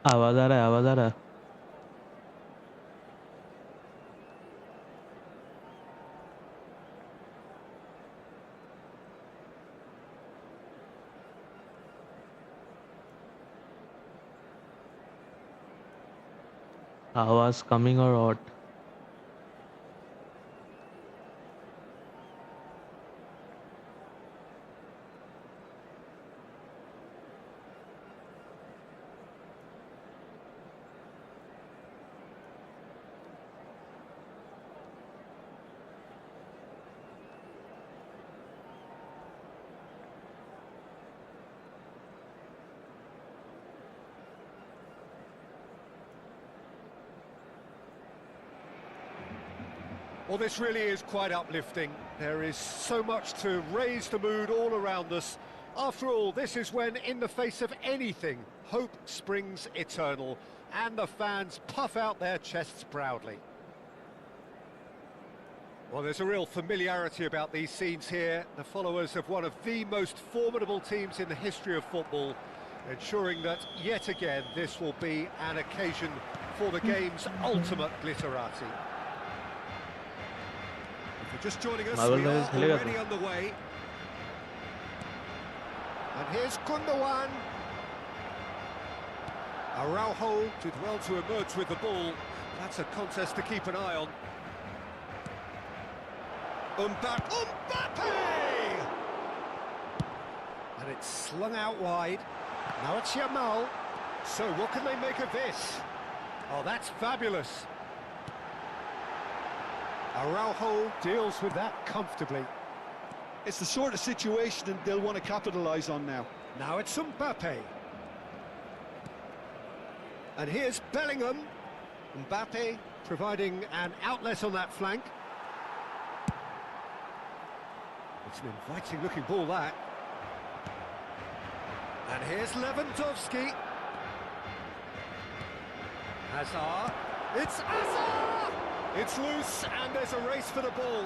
आवाज आ रहा है, आवाज आ रहा है। आवाज कमिंग और out. Well, this really is quite uplifting. There is so much to raise the mood all around us. After all, this is when, in the face of anything, hope springs eternal, and the fans puff out their chests proudly. Well, there's a real familiarity about these scenes here. The followers of one of the most formidable teams in the history of football, ensuring that, yet again, this will be an occasion for the game's ultimate glitterati. If you're just joining us, Marvel we rise are खेलेगा already तू? underway. And here's Gundogan. Araujo did well to emerge with the ball. That's a contest to keep an eye on. Mbappe! And it's slung out wide. Now it's Yamal. So what can they make of this? Oh, that's fabulous. Araujo deals with that comfortably. It's the sort of situation they'll want to capitalise on now. Now it's Mbappe. And here's Bellingham. Mbappe providing an outlet on that flank. It's an inviting looking ball, that. And here's Lewandowski. Hazard. It's Hazard! It's loose and there's a race for the ball.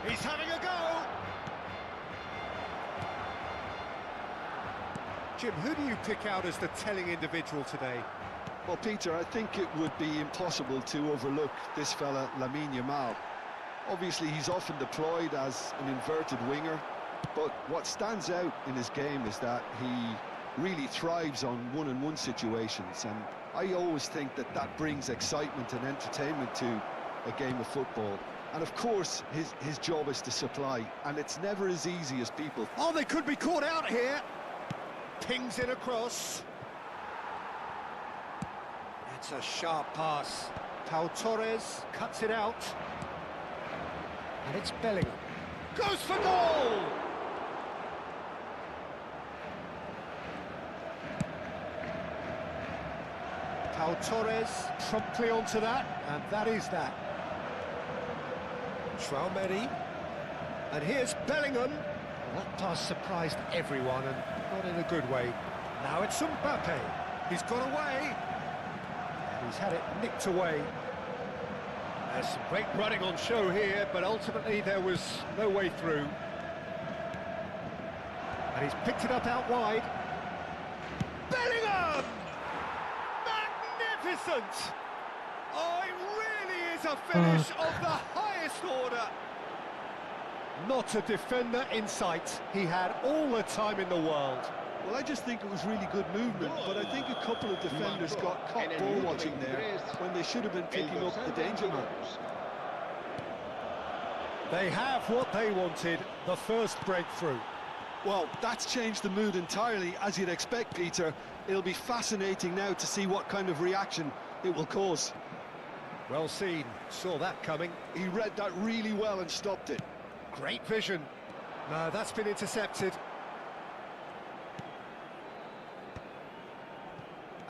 He's having a go. Jim, who do you pick out as the telling individual today? Well, Peter, I think it would be impossible to overlook this fella, Lamine Yamal. Obviously, he's often deployed as an inverted winger, but what stands out in his game is that he really thrives on one-on-one situations, and I always think that that brings excitement and entertainment to a game of football. And of course, his job is to supply, and it's never as easy as people. Oh, they could be caught out here. Pings it across. It's a sharp pass. Pau Torres cuts it out. And it's Bellingham. Goes for goal! Pau Torres promptly onto that, and that is that. Traumeri. And here's Bellingham. Well, that pass surprised everyone, and not in a good way. Now it's Mbappe. He's got away. And he's had it nicked away. There's some great running on show here, but ultimately there was no way through. And he's picked it up out wide. Bellingham! Magnificent! Oh, it really is a finish of the highest order. Not a defender in sight. He had all the time in the world. Well, I just think it was really good movement, but I think a couple of defenders got caught ball watching there when they should have been picking up the danger man. They have what they wanted, the first breakthrough. Well, that's changed the mood entirely, as you'd expect, Peter. It'll be fascinating now to see what kind of reaction it will cause. Well seen, saw that coming. He read that really well and stopped it. Great vision. No, that's been intercepted.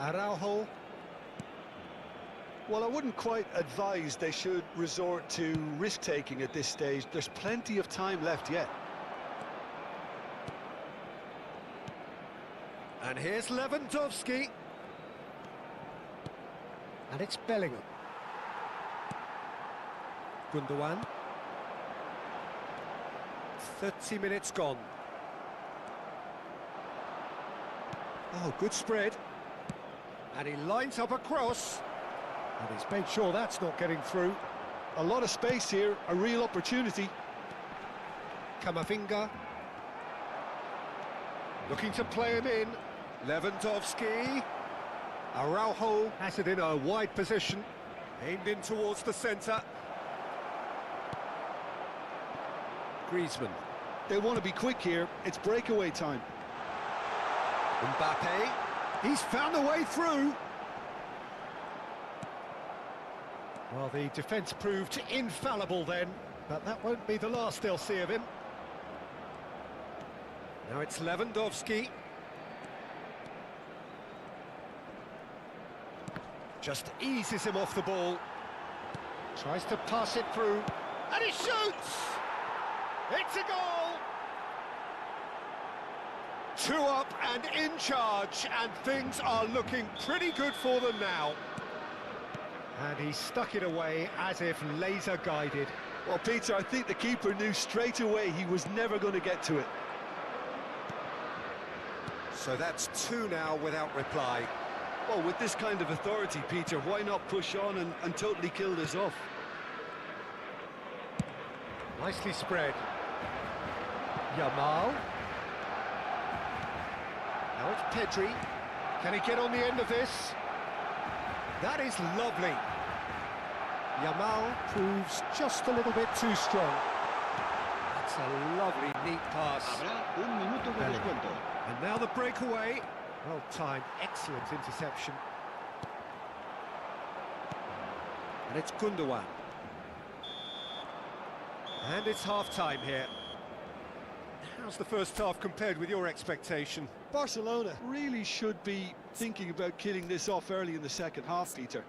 Araujo. Well, I wouldn't quite advise they should resort to risk-taking at this stage. There's plenty of time left yet. And here's Lewandowski. And it's Bellingham. Gundogan. 30 minutes gone. Oh, good spread. And he lines up a cross. And he's made sure that's not getting through. A lot of space here, a real opportunity. Kamavinga. Looking to play him in. Lewandowski. Araujo has it in a wide position. Aimed in towards the centre. Griezmann. They want to be quick here. It's breakaway time. Mbappe. He's found a way through. Well, the defence proved infallible then, but that won't be the last they'll see of him. Now it's Lewandowski. Just eases him off the ball. Tries to pass it through. And he shoots! It's a goal! 2 up and in charge, and things are looking pretty good for them now. And he stuck it away as if laser-guided. Well, Peter, I think the keeper knew straight away he was never going to get to it. So that's 2 now without reply. Well, with this kind of authority, Peter, why not push on and totally kill this off? Nicely spread. Yamal. Now it's Pedri. Can he get on the end of this? That is lovely. Yamal proves just a little bit too strong. That's a lovely, neat pass. Habrá un minuto de descuento. And now the breakaway. Well timed, excellent interception. And it's Gundogan. And it's half-time here. How's the first half compared with your expectation? Barcelona really should be thinking about killing this off early in the second half, Peter.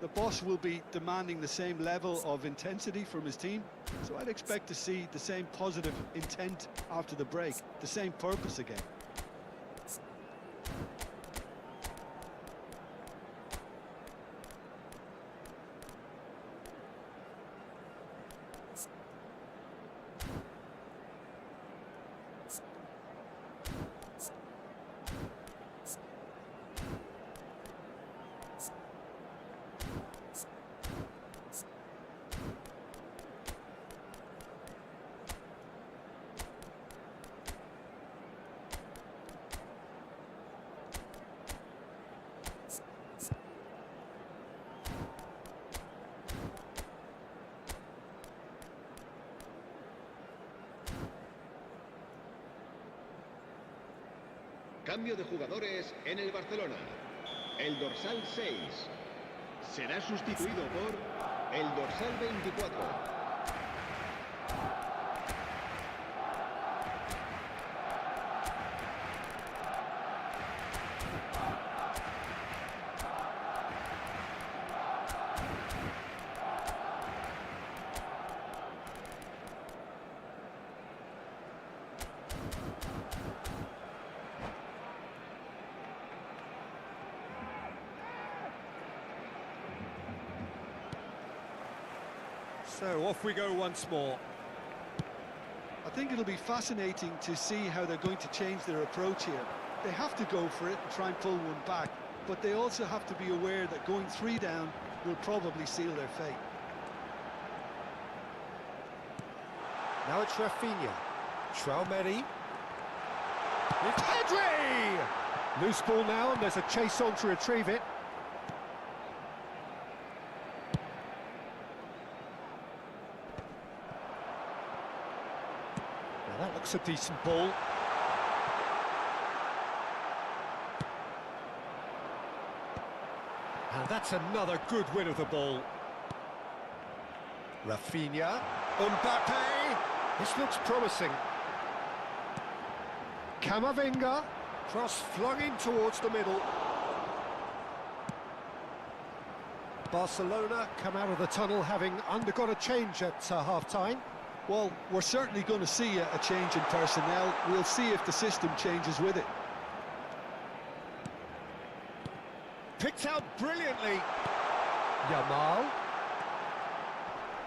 The boss will be demanding the same level of intensity from his team, so I'd expect to see the same positive intent after the break, the same purpose again. Cambio de jugadores en el Barcelona. El dorsal 6 será sustituido por el dorsal 24. So off we go once more. I think it'll be fascinating to see how they're going to change their approach here. They have to go for it and try and pull one back, but they also have to be aware that going 3 down will probably seal their fate. Now it's Rafinha. Traumeri. It's Pedri! Loose ball now, and there's a chase on to retrieve it. Now that looks a decent ball. And that's another good win of the ball. Rafinha. Mbappe. This looks promising. Kamavinga. Cross flung in towards the middle. Barcelona come out of the tunnel having undergone a change at half-time. Well, we're certainly going to see a change in personnel. We'll see if the system changes with it. Picked out brilliantly. Yamal.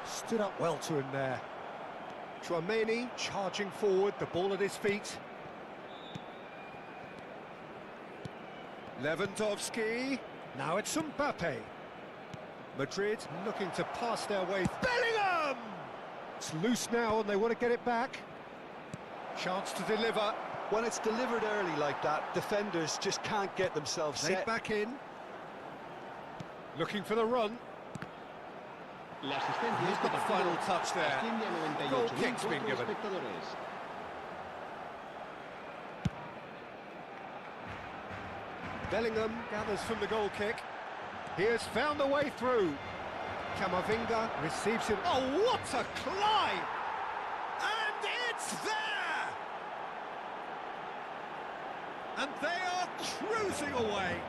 Stood up well to him there. Traumeri charging forward, the ball at his feet. Lewandowski. Now it's Mbappe. Madrid looking to pass their way. Bellingham! It's loose now and they want to get it back. Chance to deliver. When it's delivered early like that, defenders just can't get themselves set. Back in. Looking for the run. La asistencia He's este got the partido final touch there. asciende a Goal kick's been 98.4 given. espectadores. Bellingham gathers from the goal kick. He has found a way through. Camavinga receives it. Oh, what a climb! And it's there! And they are cruising away.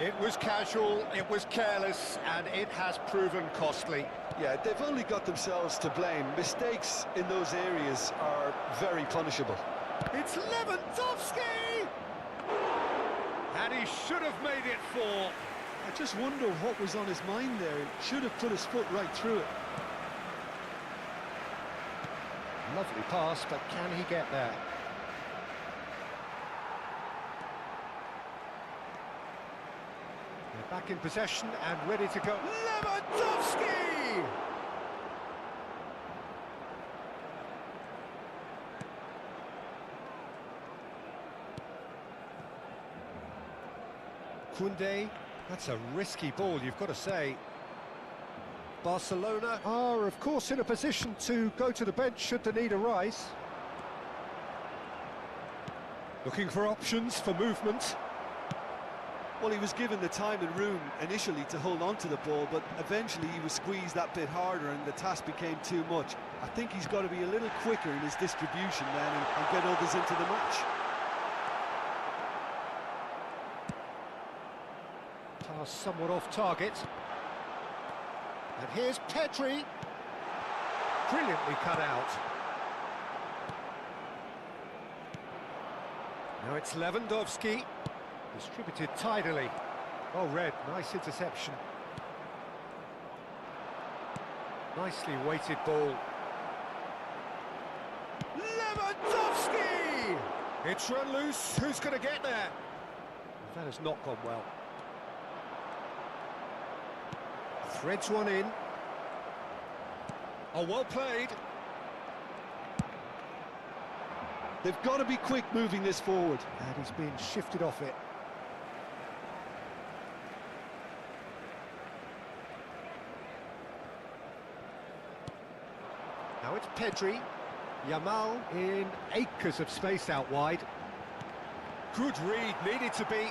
It was casual, it was careless, and it has proven costly. Yeah, they've only got themselves to blame. Mistakes in those areas are very punishable. It's Lewandowski! And he should have made it 4. I just wonder what was on his mind there. He should have put his foot right through it. Lovely pass, but can he get there? They're back in possession and ready to go. Lewandowski! Koundé, that's a risky ball, you've got to say. Barcelona are, of course, in a position to go to the bench should the need arise. Looking for options for movement. Well, he was given the time and room initially to hold on to the ball, but eventually he was squeezed that bit harder and the task became too much. I think he's got to be a little quicker in his distribution then and get others into the match. Pass somewhat off target. And here's Pedri. Brilliantly cut out. Now it's Lewandowski. Distributed tidily. Well read, nice interception. Nicely weighted ball. Lewandowski! It's run loose, who's going to get there? That has not gone well. Threads one in. Oh, well played. They've got to be quick moving this forward. And he's being shifted off it. Now it's Pedri. Yamal in acres of space out wide. Good read, needed to be.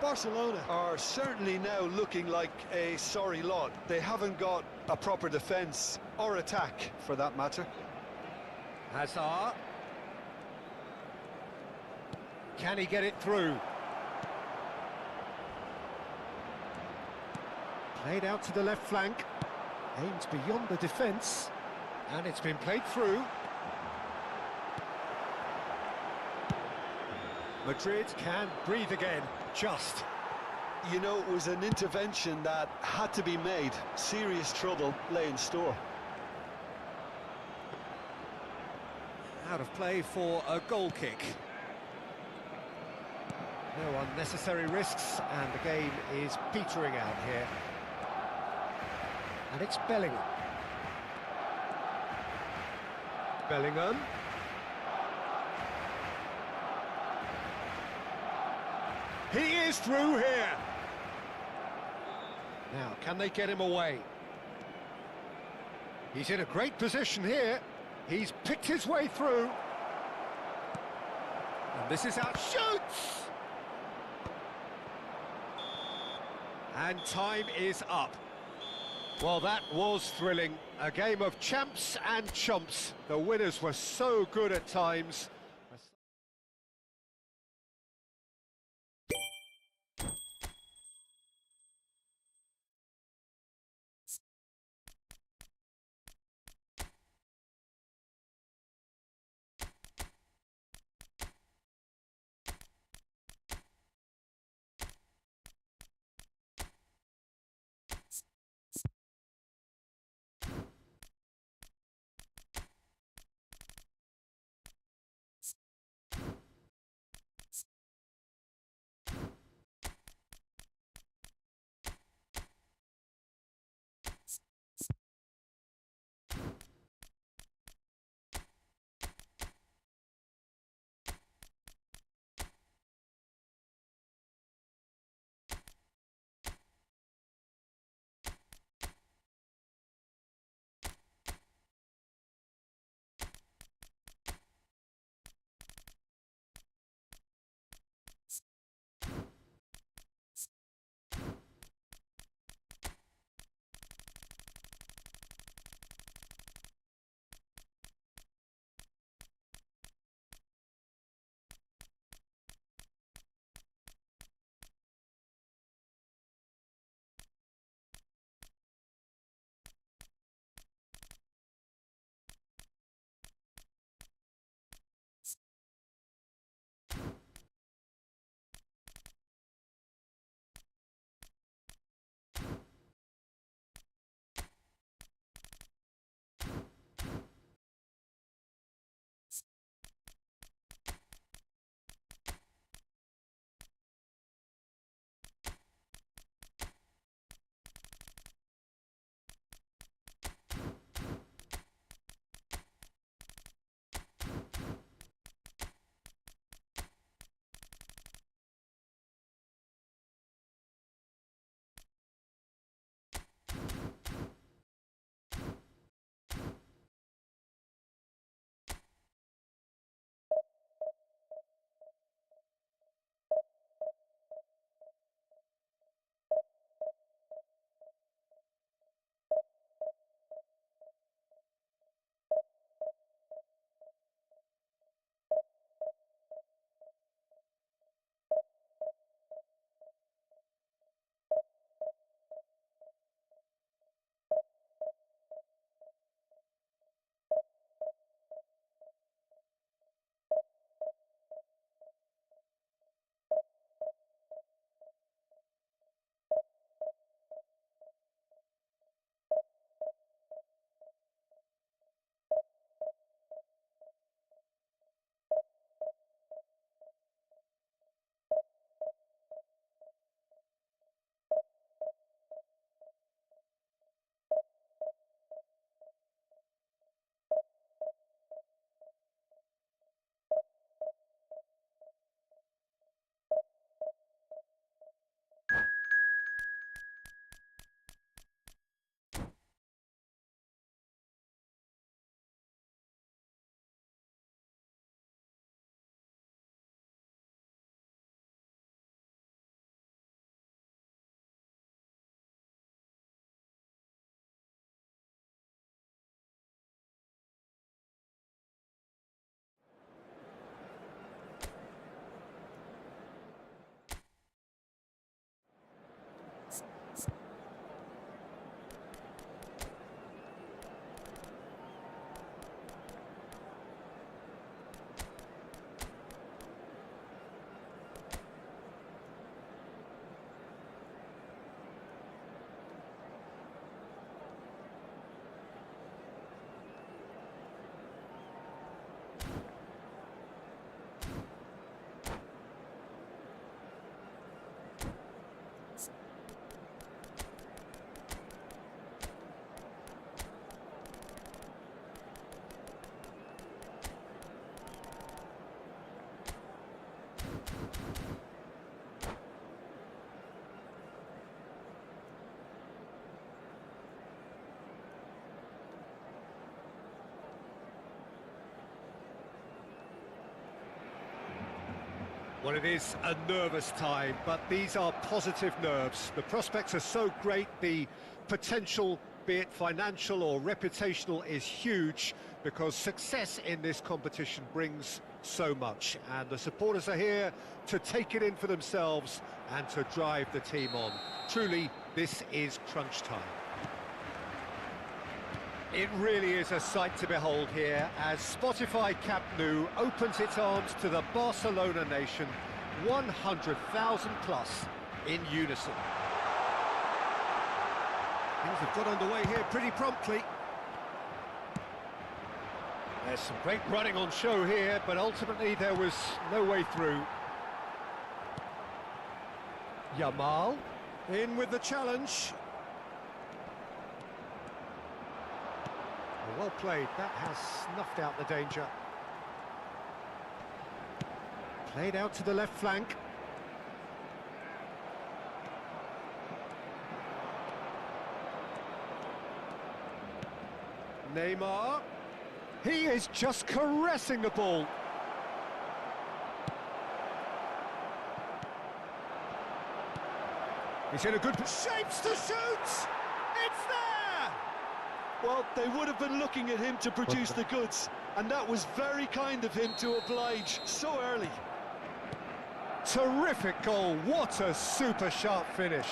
Barcelona are certainly now looking like a sorry lot. They haven't got a proper defence or attack, for that matter. Hazard. Can he get it through? Played out to the left flank. Aims beyond the defence. And it's been played through. Madrid can breathe again, just. You know, it was an intervention that had to be made. Serious trouble lay in store. Out of play for a goal kick. No unnecessary risks, and the game is petering out here. And it's Bellingham. Bellingham. He is through here. Now, can they get him away? He's in a great position here. He's picked his way through. And this is how shoots! And time is up. Well, that was thrilling. A game of champs and chumps. The winners were so good at times. Well, it is a nervous time, but these are positive nerves. The prospects are so great, the potential, be it financial or reputational, is huge because success in this competition brings so much. And the supporters are here to take it in for themselves and to drive the team on. Truly, this is crunch time. It really is a sight to behold here as Spotify Camp Nou opens its arms to the Barcelona nation, 100,000 plus in unison. Things have got underway here pretty promptly. There's some great running on show here, but ultimately there was no way through. Yamal in with the challenge. Well played, that has snuffed out the danger. Played out to the left flank. Neymar. He is just caressing the ball. He's in a good shapes to shoot. It's there. Well, they would have been looking at him to produce the goods, and that was very kind of him to oblige so early. Terrific goal, what a super sharp finish.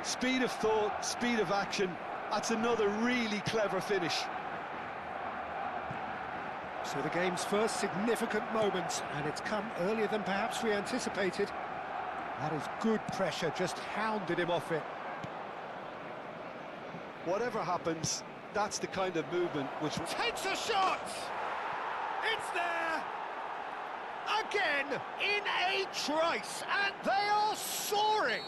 Speed of thought, speed of action, that's another really clever finish. So the game's first significant moment, and it's come earlier than perhaps we anticipated. That is good pressure, just hounded him off it. Whatever happens, that's the kind of movement which... Takes a shot! It's there! Again, in a trice, and they are soaring!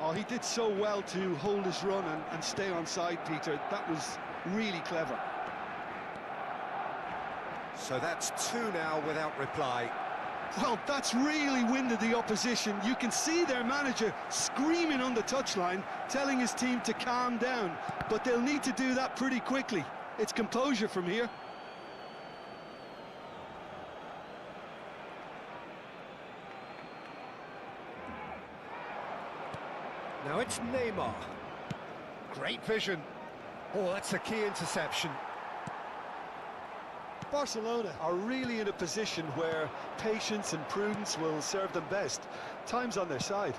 Oh, he did so well to hold his run and stay on side, Peter. That was really clever. So that's two now without reply. Well, that's really winded the opposition. You can see their manager screaming on the touchline, telling his team to calm down. But they'll need to do that pretty quickly. It's composure from here. Now it's Neymar. Great vision. Oh, that's a key interception. Barcelona are really in a position where patience and prudence will serve them best. Time's on their side.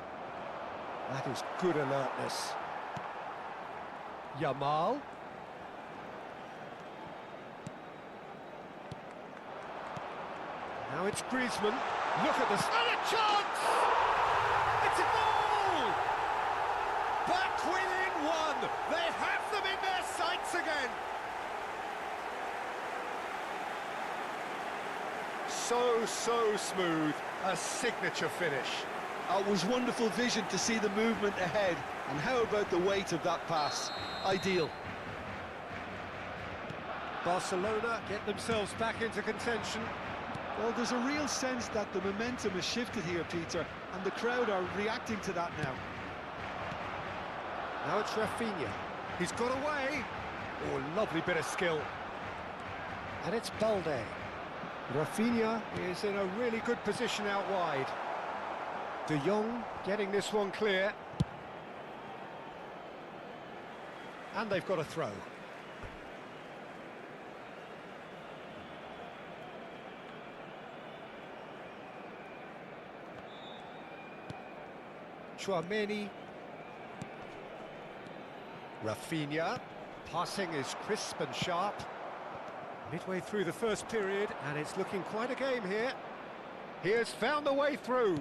That is good alertness. Yamal. Now it's Griezmann. Look at this. And a chance! It's a goal! Back within one. They have them in their sights again. So smooth, a signature finish. It was wonderful vision to see the movement ahead, and how about the weight of that pass? Ideal. Barcelona get themselves back into contention. Well, there's a real sense that the momentum has shifted here, Peter, and the crowd are reacting to that now. Now it's Rafinha. He's got away. Oh, lovely bit of skill. And it's Balde. Rafinha is in a really good position out wide. De Jong getting this one clear. And they've got a throw. Tchouaméni. Rafinha. Passing is crisp and sharp. Midway through the first period, and it's looking quite a game here. He has found the way through.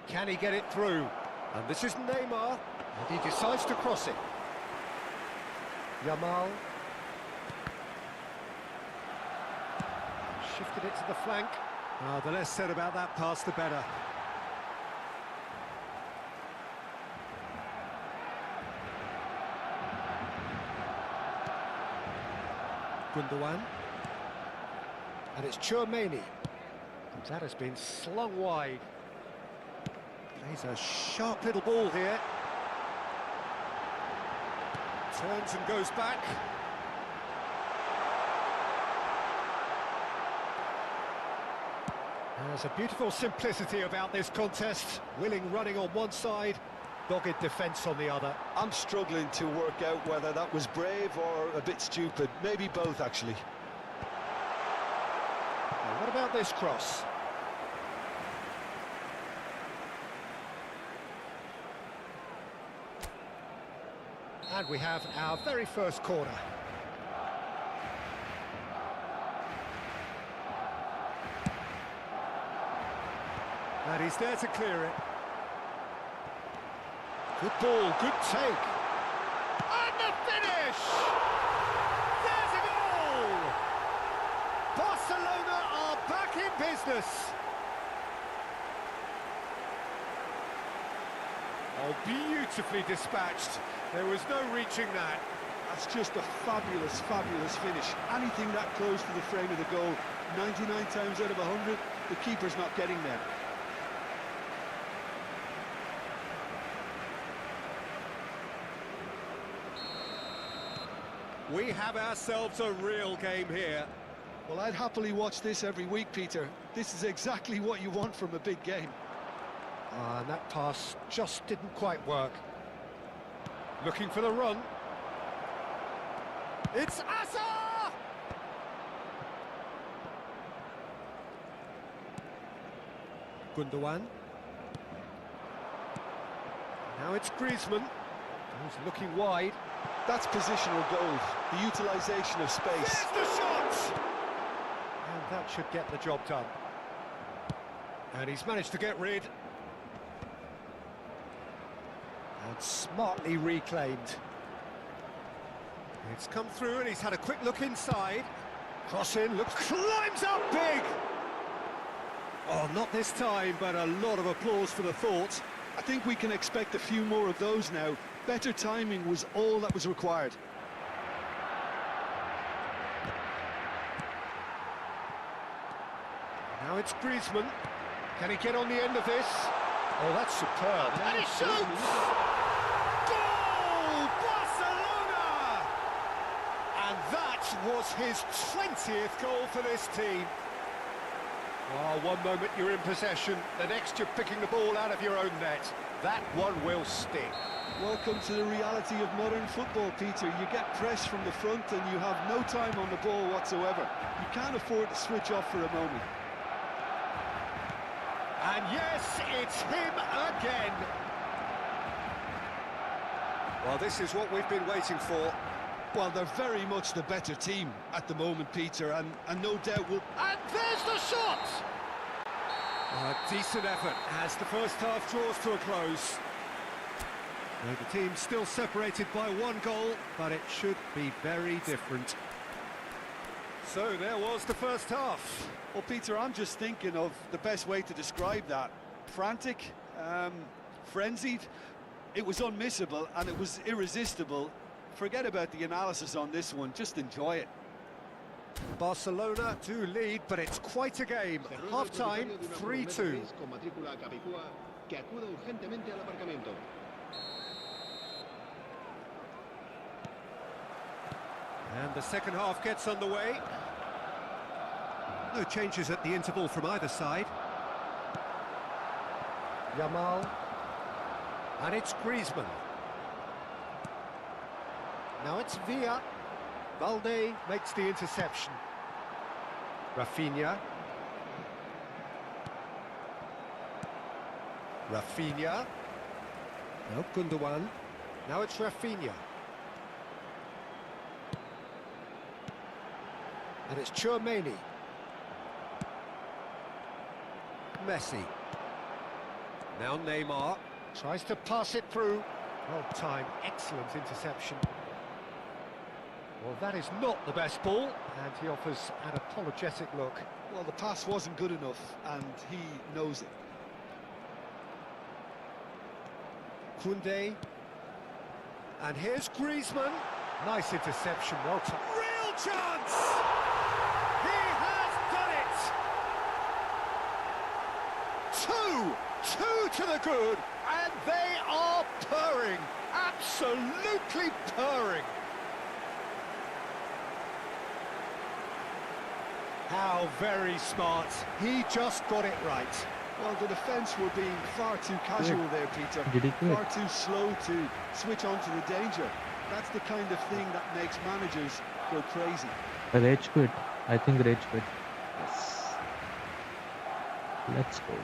Can he get it through? And this is Neymar, and he decides to cross it. Yamal. Shifted it to the flank. The less said about that pass, the better. Gundogan. And it's Tchouaméni. That has been slung wide. Plays a sharp little ball here. Turns and goes back. There's a beautiful simplicity about this contest. Willing running on one side, dogged defence on the other. I'm struggling to work out whether that was brave or a bit stupid. Maybe both, actually. Now, what about this cross? And we have our very first corner. And he's there to clear it. Good ball, good take. And the finish! There's a goal! Barcelona are back in business. Oh, beautifully dispatched. There was no reaching that. That's just a fabulous, fabulous finish. Anything that close to the frame of the goal, 99 times out of 100, the keeper's not getting there. We have ourselves a real game here. Well, I'd happily watch this every week, Peter. This is exactly what you want from a big game. And that pass just didn't quite work. Looking for the run. It's Asa! Gundogan. Now it's Griezmann. He's looking wide. That's positional gold, the utilisation of space. There's the shot! And that should get the job done. And he's managed to get rid. And smartly reclaimed. It's come through and he's had a quick look inside. Cross in, looks, climbs up big! Oh, not this time, but a lot of applause for the thought. I think we can expect a few more of those now. Better timing was all that was required. Now it's Griezmann. Can he get on the end of this? Oh, that's superb. And he shoots! Goal! Barcelona! And that was his 20th goal for this team. Oh, one moment you're in possession, the next you're picking the ball out of your own net. That one will stick. Welcome to the reality of modern football, Peter. You get press from the front and you have no time on the ball whatsoever. You can't afford to switch off for a moment. And yes, it's him again. Well, this is what we've been waiting for. Well, they're very much the better team at the moment, Peter, and no doubt will... And there's the shot! A decent effort as the first half draws to a close. Now, the team's still separated by one goal, but it should be very different. So there was the first half. Well, Peter, I'm just thinking of the best way to describe that. Frantic, frenzied. It was unmissable and it was irresistible. Forget about the analysis on this one, just enjoy it. Barcelona do lead, but it's quite a game. Half-time, 3-2. And the second half gets underway. No changes at the interval from either side. Yamal. And it's Griezmann. Now it's Villa. Balde makes the interception. Rafinha. Rafinha. Now Gundogan. Now it's Rafinha. And it's Tchouaméni. Messi. Now Neymar tries to pass it through. Well timed, excellent interception. Well, that is not the best ball, and he offers an apologetic look. Well, the pass wasn't good enough, and he knows it. Koundé. And here's Griezmann. Nice interception, well timed. Real chance! He has done it! Two to the good, and they are purring. Absolutely purring. How very smart. He just got it right. Well, the defence were being far too casual there, Peter. Did he quit? Far too slow to switch on to the danger. That's the kind of thing that makes managers go crazy. Rage quit. I think rage quit. Let's go.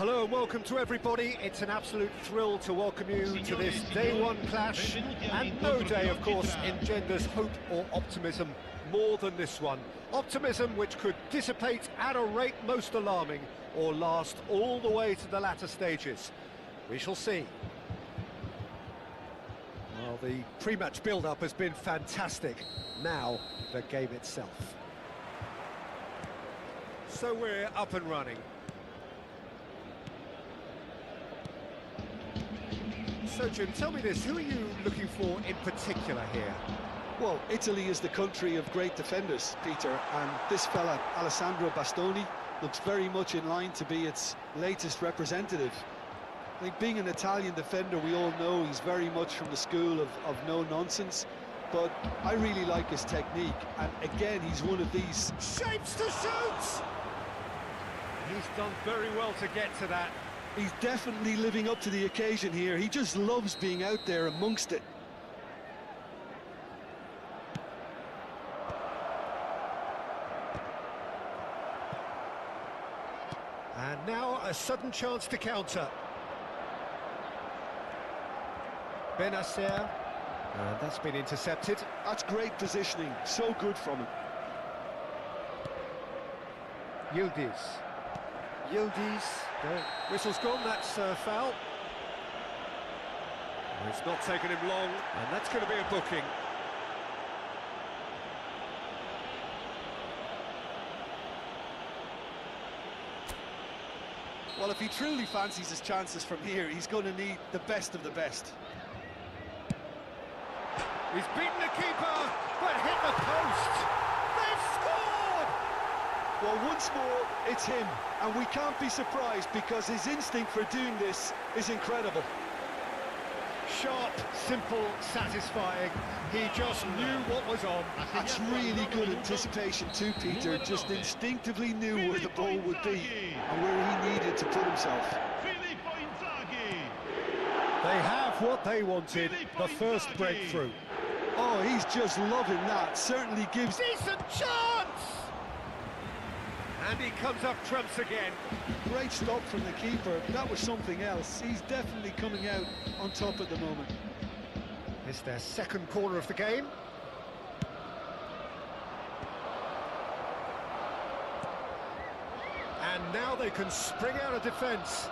Hello and welcome to everybody. It's an absolute thrill to welcome you to this day one clash. And no day, of course, engenders hope or optimism more than this one. Optimism which could dissipate at a rate most alarming or last all the way to the latter stages. We shall see. Well, the pre-match build-up has been fantastic. Now, the game itself. So we're up and running. So, Jim, tell me this, who are you looking for in particular here? Well, Italy is the country of great defenders, Peter, and this fella, Alessandro Bastoni, looks very much in line to be its latest representative. I think being an Italian defender, we all know he's very much from the school of no-nonsense, but I really like his technique, and again, he's one of these Shapes to shoot! He's done very well to get to that. He's definitely living up to the occasion here. He just loves being out there amongst it. And now a sudden chance to counter. Benacer, and that's been intercepted. That's great positioning, so good from him. Yildiz. Yildiz, the whistle's gone, that's foul. It's not taken him long, and that's going to be a booking. Well, if he truly fancies his chances from here, he's going to need the best of the best. He's beaten the keeper, but hit the post. They've scored! Well, once more, it's him, and we can't be surprised because his instinct for doing this is incredible. Sharp, simple, satisfying. He just knew what was on. That's really good anticipation too, Peter. Just instinctively knew where the ball would be and where he needed to put himself. They have what they wanted, the first breakthrough. Oh, he's just loving that. Certainly gives... Decent chance! And he comes up trumps again. Great stop from the keeper. That was something else. He's definitely coming out on top at the moment. It's their second corner of the game. And now they can spring out of defence.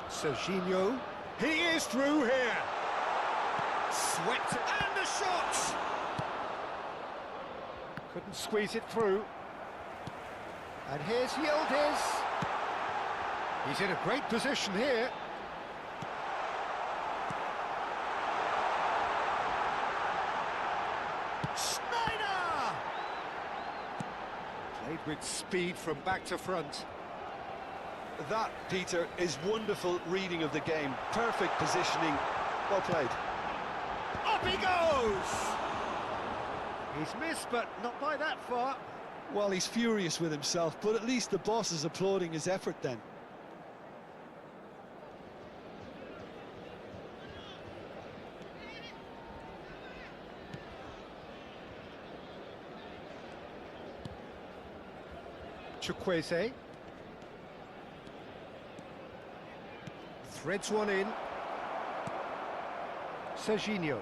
Serginho, he is through here. Swept and the shot. Couldn't squeeze it through. And here's Yildiz. He's in a great position here. Schneider! Played with speed from back to front. That, Peter, is wonderful reading of the game. Perfect positioning. Well played. Up he goes! He's missed, but not by that far. Well, he's furious with himself, but at least the boss is applauding his effort then. Chukwueze. Threads one in. Serginho.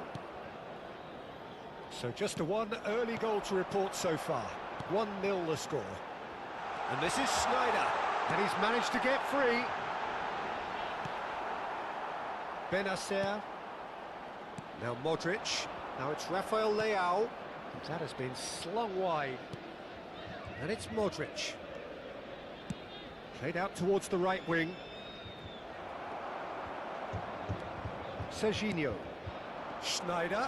So just a one early goal to report so far. 1-0 the score. And this is Schneider. And he's managed to get free. Benacer. Now Modric. Now it's Rafael Leao. That has been slung wide. And it's Modric. Played out towards the right wing. Serginho. Schneider.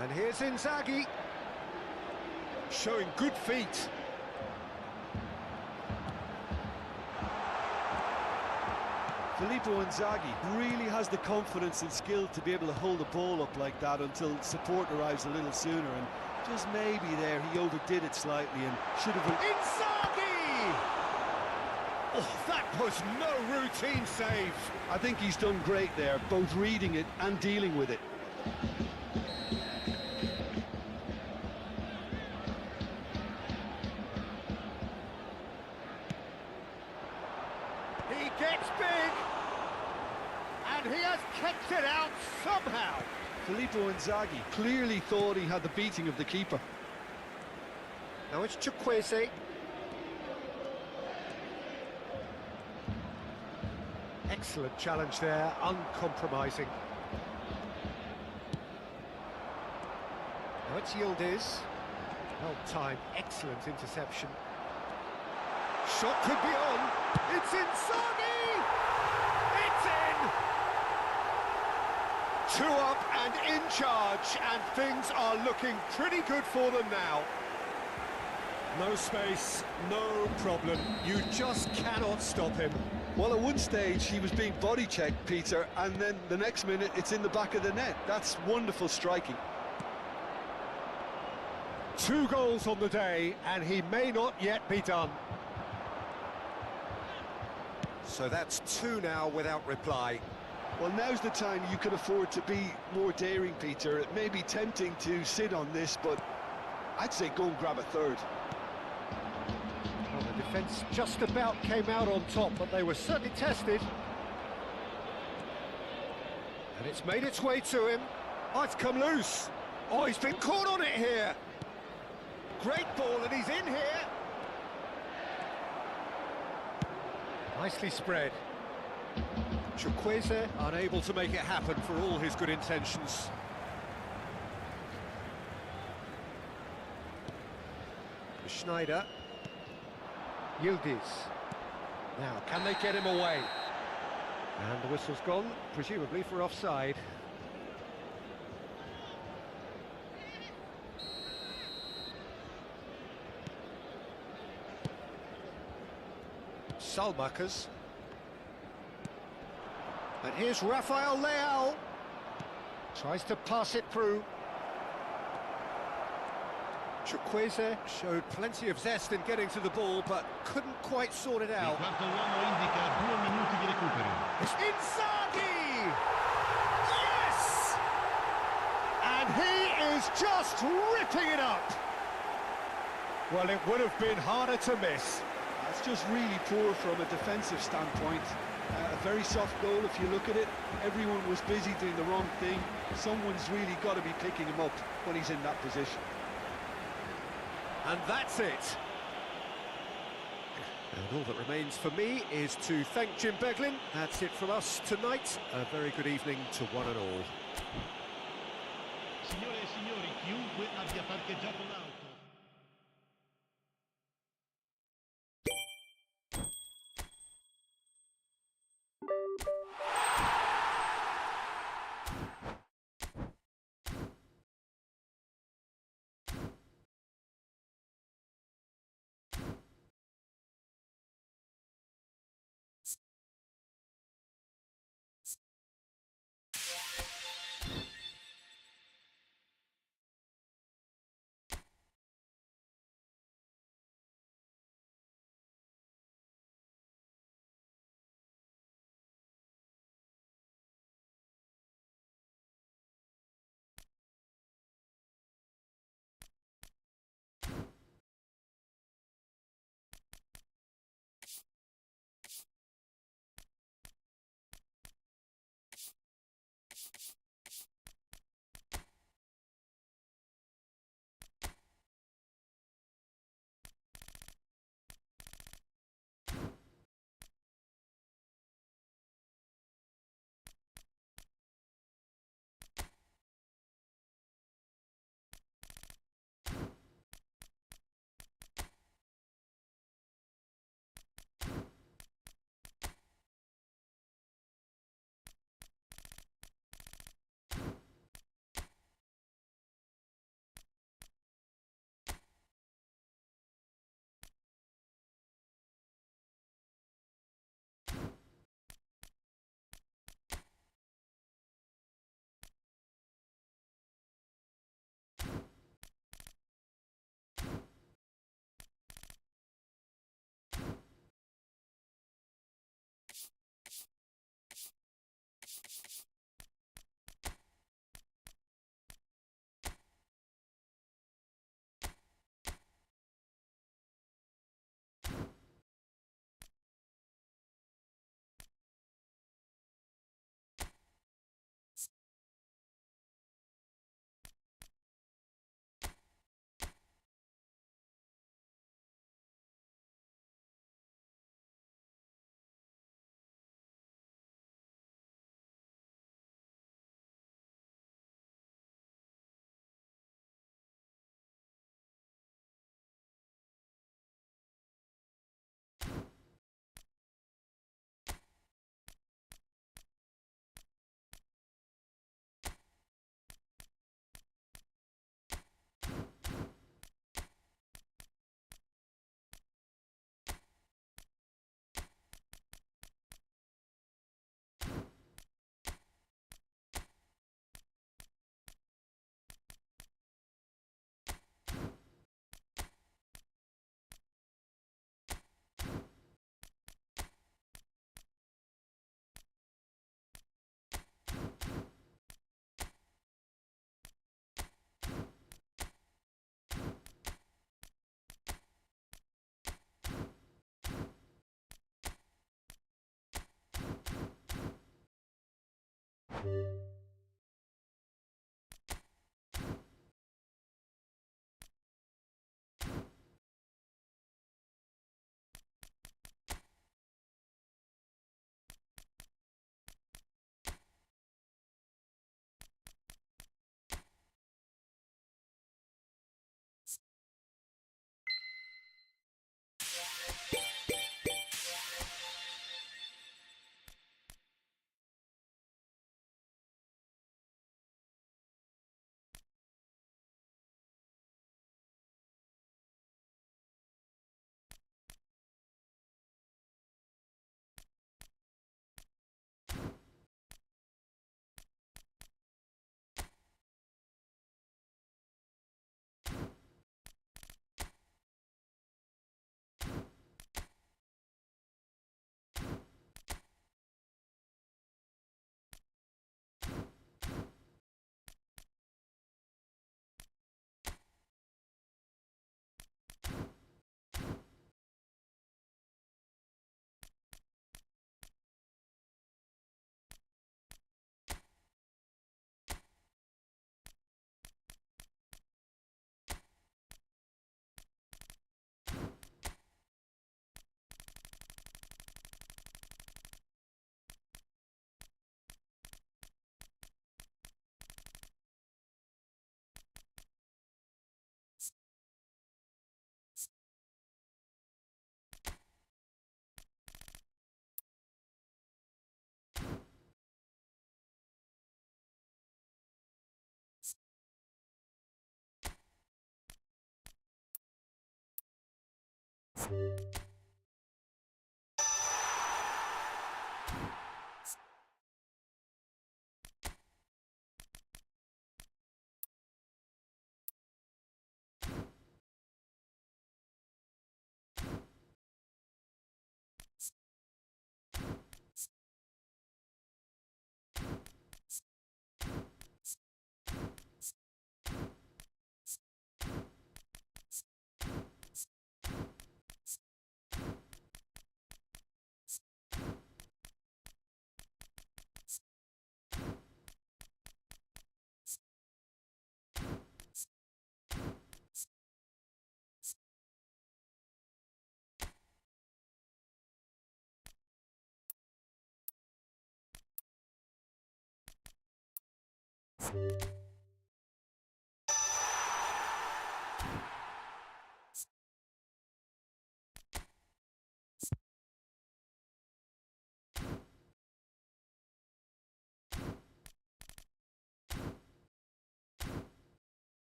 And here's Inzaghi. Showing good feet. Filippo Inzaghi really has the confidence and skill to be able to hold the ball up like that until support arrives a little sooner, and just maybe there he overdid it slightly and should have... Inzaghi! Oh, that was no routine save. I think he's done great there, both reading it and dealing with it. He gets big, and he has kept it out somehow. Filippo Inzaghi clearly thought he had the beating of the keeper. Now it's Chukwueze. Excellent challenge there, uncompromising. Now it's Yildiz. Well timed, excellent interception. Shot could be on. It's Inzaghi! It's in! 2 up and in charge, and things are looking pretty good for them now. No space, no problem. You just cannot stop him. Well, at one stage he was being body checked, Peter, and then the next minute it's in the back of the net. That's wonderful striking. 2 goals on the day, and he may not yet be done. So that's 2 now without reply. Well, now's the time you can afford to be more daring, Peter. It may be tempting to sit on this, but I'd say go and grab a third. Well, the defence just about came out on top, but they were certainly tested. And it's made its way to him. Oh, it's come loose. Oh, he's been caught on it here. Great ball, and he's in here. Nicely spread. Chukwueze unable to make it happen for all his good intentions. Schneider. Yildiz. Now, can they get him away? And the whistle's gone, presumably for offside. Salmakers. And here's Rafael Leao. Tries to pass it through. Chukwueze showed plenty of zest in getting to the ball, but couldn't quite sort it out. quarto uomo indica 2 minuti di recupero. It's Inzaghi! Yes! And he is just ripping it up. Well, it would have been harder to miss. That's just really poor from a defensive standpoint. A very soft goal if you look at it. Everyone was busy doing the wrong thing. Someone's really got to be picking him up when he's in that position. And that's it. And all that remains for me is to thank Jim Beglin. That's it from us tonight. A very good evening to one and all. Signore e signori, chiunque abbia parcheggiato l'auto.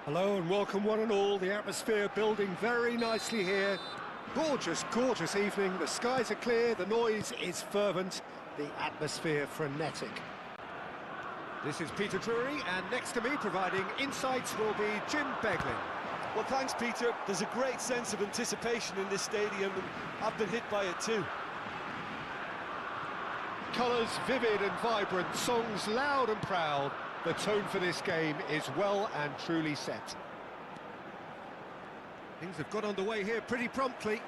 Hello and welcome one and all. The atmosphere building very nicely here. Gorgeous, gorgeous evening. The skies are clear, the noise is fervent, the atmosphere frenetic. This is Peter Drury, and next to me providing insights will be Jim Beglin. Well, thanks, Peter. There's a great sense of anticipation in this stadium, and I've been hit by it too. Colours vivid and vibrant, songs loud and proud. The tone for this game is well and truly set. Things have got underway here pretty promptly.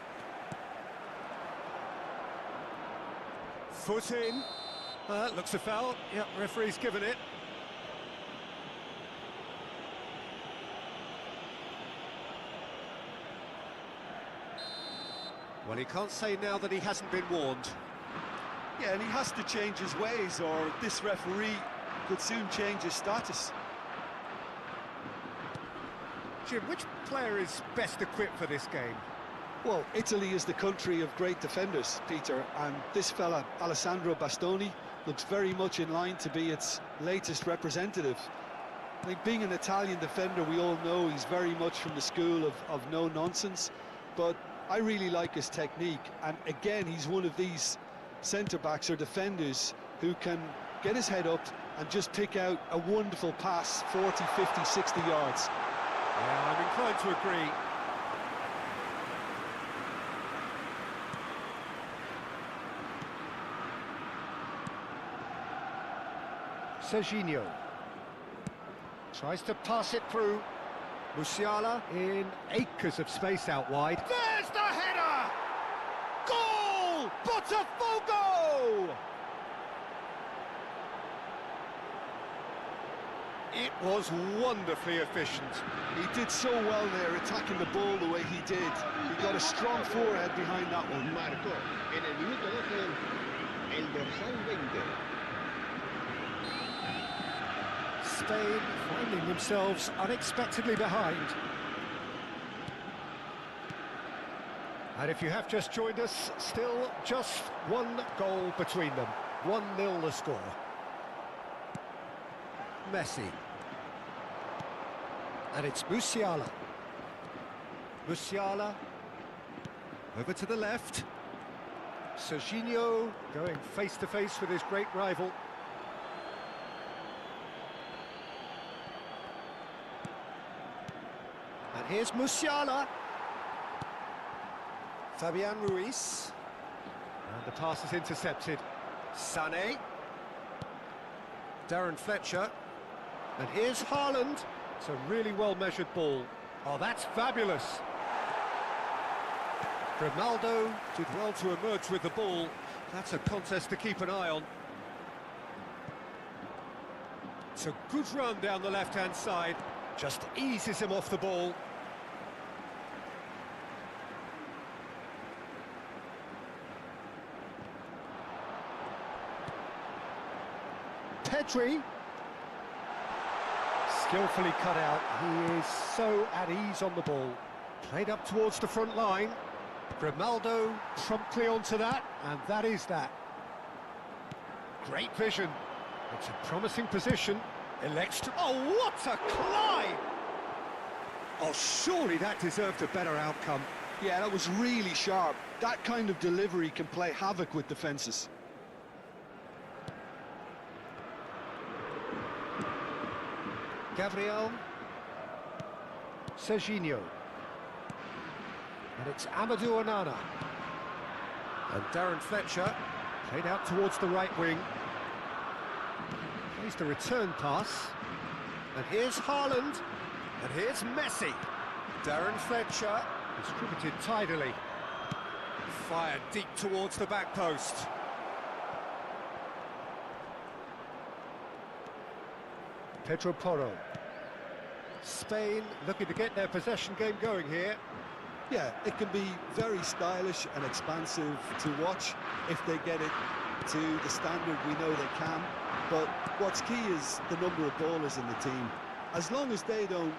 Foot in. Looks a foul. Yep, referee's given it. Well, he can't say now that he hasn't been warned. Yeah, and he has to change his ways, or this referee could soon change his status. Jim, which player is best equipped for this game? Well, Italy is the country of great defenders, Peter, and this fella, Alessandro Bastoni, looks very much in line to be its latest representative. I think being an Italian defender, we all know he's very much from the school of no-nonsense, but I really like his technique, and again, he's one of these centre-backs or defenders who can get his head up and just pick out a wonderful pass, 40, 50, 60 yards. Yeah, I'm inclined to agree. Serginho tries to pass it through. Musiala in acres of space out wide. There's the header! Goal! Botafogo! It was wonderfully efficient. He did so well there, attacking the ball the way he did. He got a strong forehead behind that one. Marcó en el minuto 12 el dorsal 20. Spain finding themselves unexpectedly behind. And if you have just joined us, still just one goal between them. 1-0 the score. Messi. And it's Musiala. Musiala. Over to the left. Serginho going face-to-face with his great rival. And here's Musiala. Fabian Ruiz. And the pass is intercepted. Sané. Darren Fletcher. And here's Haaland. It's a really well-measured ball. Oh, that's fabulous. Grimaldo did well to emerge with the ball. That's a contest to keep an eye on. It's a good run down the left-hand side. Just eases him off the ball. Pedri. Skillfully cut out. He is so at ease on the ball. Played up towards the front line. Grimaldo promptly onto that, and that is that. Great vision. It's a promising position. Elects to... Oh, what a climb! Oh, surely that deserved a better outcome. Yeah, that was really sharp. That kind of delivery can play havoc with defences. Gabriel. Serginho. And it's Amadou Onana. And Darren Fletcher played out towards the right wing. Plays the return pass. And here's Haaland. And here's Messi. Darren Fletcher distributed tidily. Fired deep towards the back post. Pedro Porro. Spain looking to get their possession game going here. Yeah, it can be very stylish and expansive to watch if they get it to the standard we know they can. But what's key is the number of ballers in the team. As long as they don't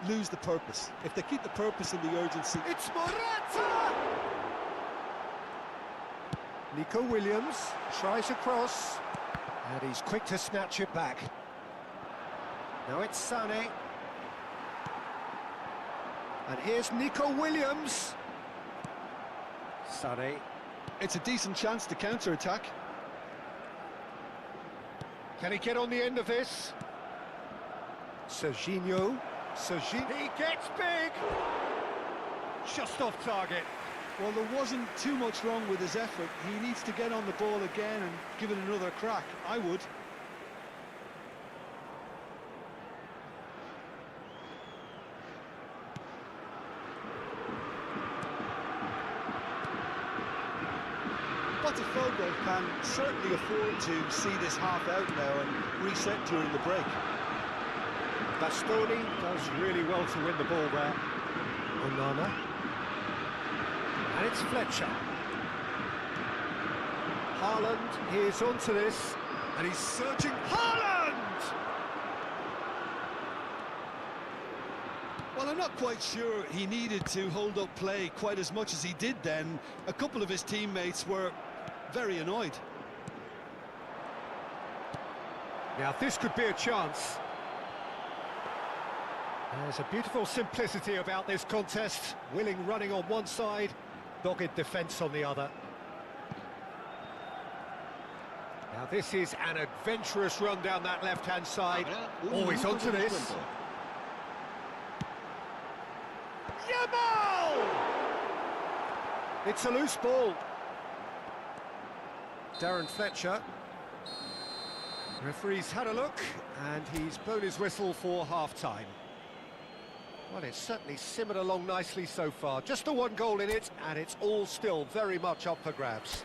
lose the purpose, if they keep the purpose and the urgency... It's Morata! Nico Williams tries a cross, and he's quick to snatch it back. Now it's Sané. And here's Nico Williams. Sané. It's a decent chance to counter-attack. Can he get on the end of this? Serginho. He gets big! Just off target. Well, there wasn't too much wrong with his effort. He needs to get on the ball again and give it another crack. I would. Botafogo can certainly afford to see this half out now and reset during the break. Bastoni does really well to win the ball there. Onana. And it's Fletcher. Haaland, he is onto this, and he's searching. Haaland! Well, I'm not quite sure he needed to hold up play quite as much as he did then. A couple of his teammates were very annoyed. Now this could be a chance. There's a beautiful simplicity about this contest. Willing running on one side, dogged defence on the other. Now this is an adventurous run down that left-hand side. Always onto this. Yamal! It's a loose ball. Darren Fletcher. Referee's had a look, and he's blown his whistle for half-time. Well, it's certainly simmered along nicely so far. Just the one goal in it, and it's all still very much up for grabs.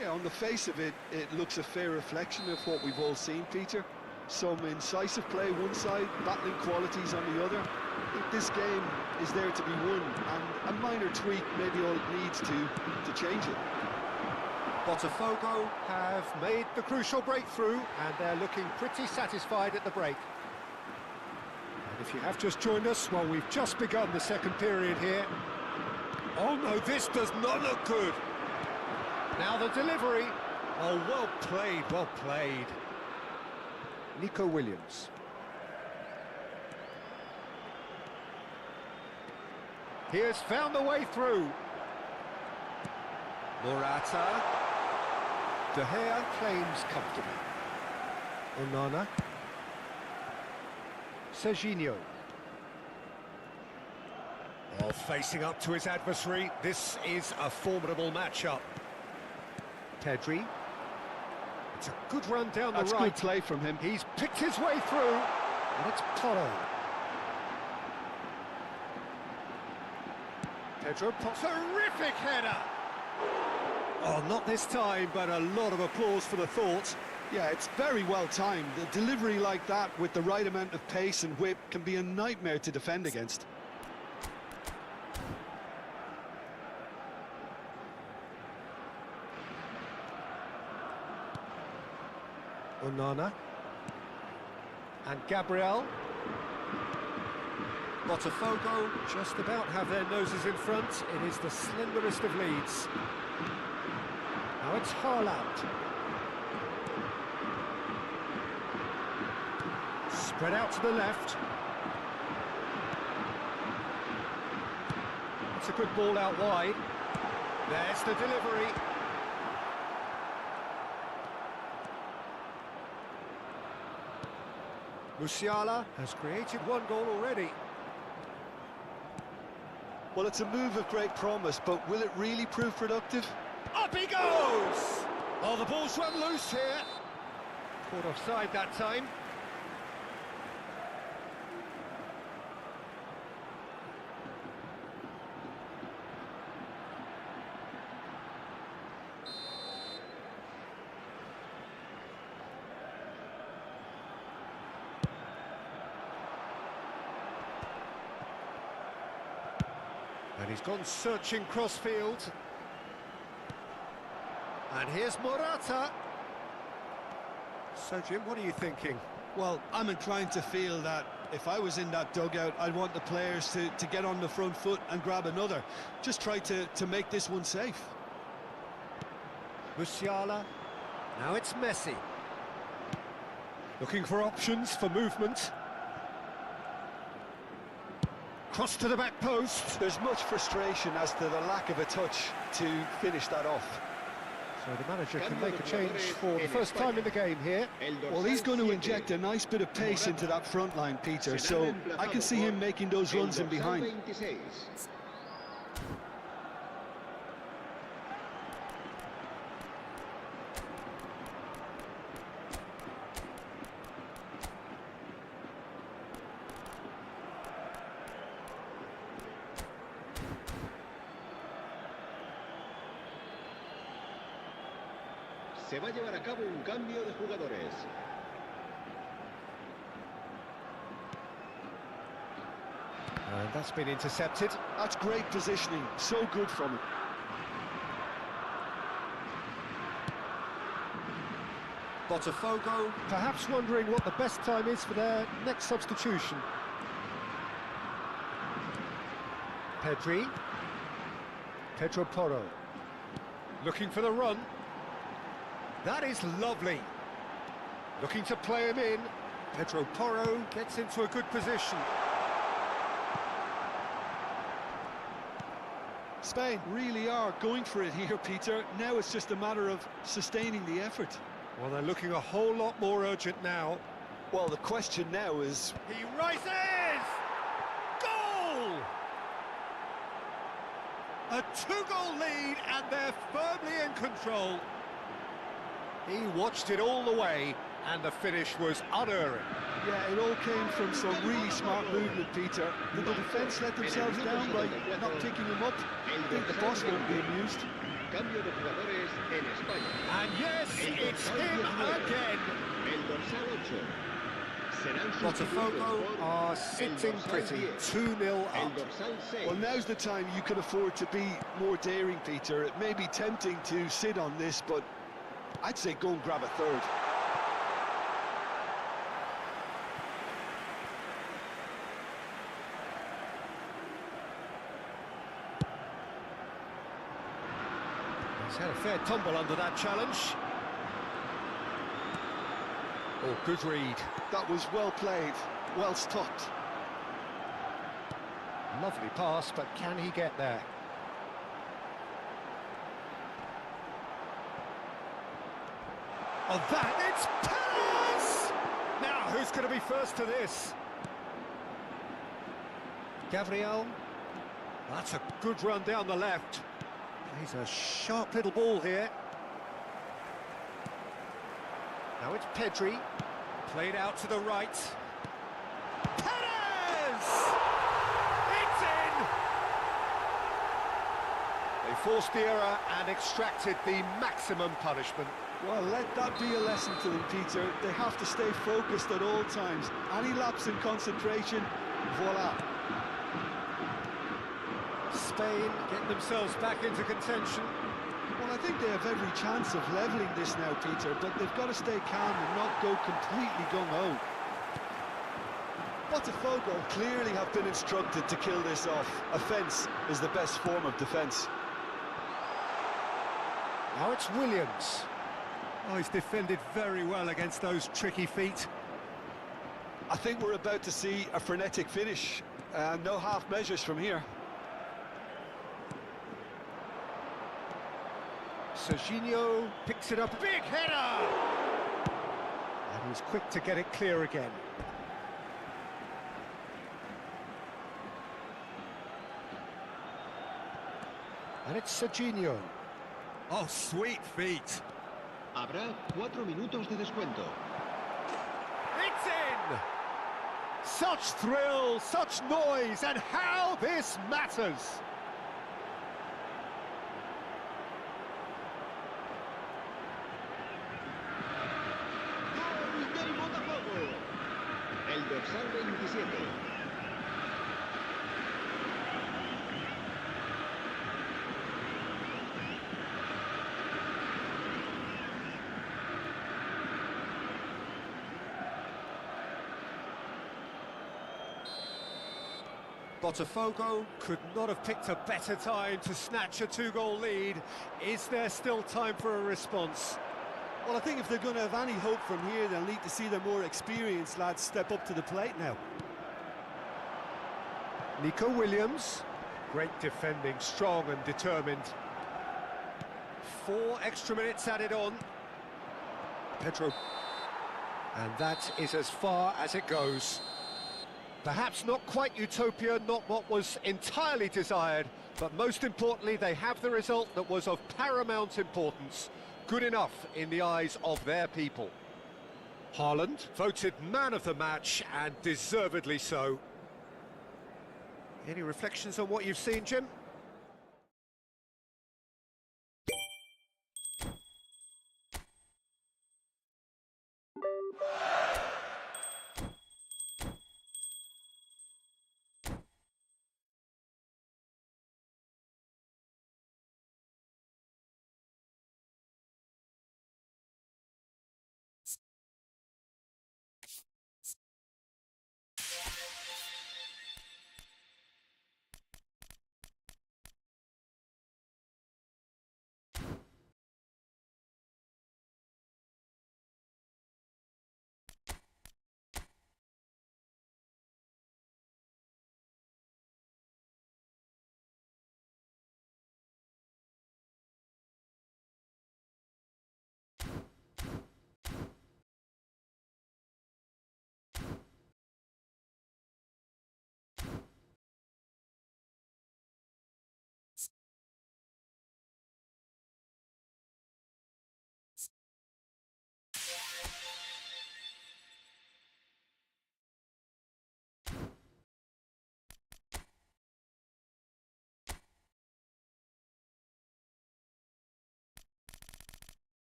Yeah, on the face of it, it looks a fair reflection of what we've all seen, Peter. Some incisive play one side, battling qualities on the other. I think this game is there to be won, and a minor tweak maybe all it needs to change it. Botafogo have made the crucial breakthrough, and they're looking pretty satisfied at the break. And if you have just joined us, well, we've just begun the second period here. Oh no, this does not look good. Now the delivery. Oh, well played, well played. Nico Williams. He has found the way through. Morata. De Gea claims comfortably. Onana. Serginho. Oh, facing up to his adversary. This is a formidable matchup. Pedri. It's a good run down the right. That's good play from him. He's picked his way through, and it's Porro. Pedro pops. Terrific header! Oh, not this time, but a lot of applause for the thought. Yeah, it's very well timed. The delivery like that with the right amount of pace and whip can be a nightmare to defend against. Onana. And Gabriel. Botafogo just about have their noses in front. It is the slenderest of leads. Now it's Haaland. Spread out to the left. It's a good ball out wide. There's the delivery. Musiala has created one goal already. Well, it's a move of great promise, but will it really prove productive? Up he goes! Oh, the ball's run loose here. Caught offside that time. And he's gone searching crossfield. And here's Morata. So, Jim, what are you thinking? Well, I'm inclined to feel that if I was in that dugout, I'd want the players to get on the front foot and grab another. Just try to make this one safe. Musiala. Now it's Messi. Looking for options for movement. Cross to the back post. There's much frustration as to the lack of a touch to finish that off. So the manager can make a change for the first time in the game here. Well, he's going to inject a nice bit of pace into that front line, Peter, so I can see him making those runs in behind. Se va a llevar a cabo un cambio de jugadores. And that's been intercepted. That's great positioning, so good from him. Botafogo perhaps wondering what the best time is for their next substitution. Pedro Porro. Looking for the run. That is lovely. Looking to play him in. Pedro Porro gets into a good position. Spain really are going for it here, Peter. Now it's just a matter of sustaining the effort. Well, they're looking a whole lot more urgent now. Well, the question now is... He rises! Goal! A 2-goal lead, and they're firmly in control. He watched it all the way, and the finish was unerring. Yeah, it all came from some really smart movement, Peter. Did the defence let themselves down by not picking him up? I think the boss won't be amused. Cambio de jugadores en España. And yes, it's him again. El dorsal 8. Serán Botafogo sustituidos por are sitting pretty, 2-0 El up. dorsal 6. Well, now's the time you can afford to be more daring, Peter. It may be tempting to sit on this, but I'd say go and grab a third. He's had a fair tumble under that challenge. Oh, good read. That was well played, well stopped. Lovely pass, but can he get there? Oh, it's Perez! Now, who's going to be first to this? Gabriel. That's a good run down the left. He's a sharp little ball here. Now it's Pedri. Played out to the right. Perez! It's in! They forced the error and extracted the maximum punishment. Well, let that be a lesson to them, Peter. They have to stay focused at all times. Any lapse in concentration, voila. Spain getting themselves back into contention. Well, I think they have every chance of levelling this now, Peter, but they've got to stay calm and not go completely gung-ho. Botafogo clearly have been instructed to kill this off. Offence is the best form of defence. Now it's Williams. Oh, he's defended very well against those tricky feet. I think we're about to see a frenetic finish. No half measures from here. Serginho picks it up, big header! And he's quick to get it clear again. And it's Serginho. Oh, sweet feet. Habrá 4 minutos de descuento. It's in! Such thrill, such noise, and how this matters! ¡Gol del Botafogo! El dorsal 27. Botafogo could not have picked a better time to snatch a 2-goal lead. Is there still time for a response? Well, I think if they're going to have any hope from here, they'll need to see their more experienced lads step up to the plate now. Nico Williams. Great defending, strong and determined. 4 extra minutes added on. Pedro. And that is as far as it goes. Perhaps not quite utopia, not what was entirely desired, but most importantly, they have the result that was of paramount importance. Good enough in the eyes of their people. Haaland, voted man of the match, and deservedly so. Any reflections on what you've seen, Jim?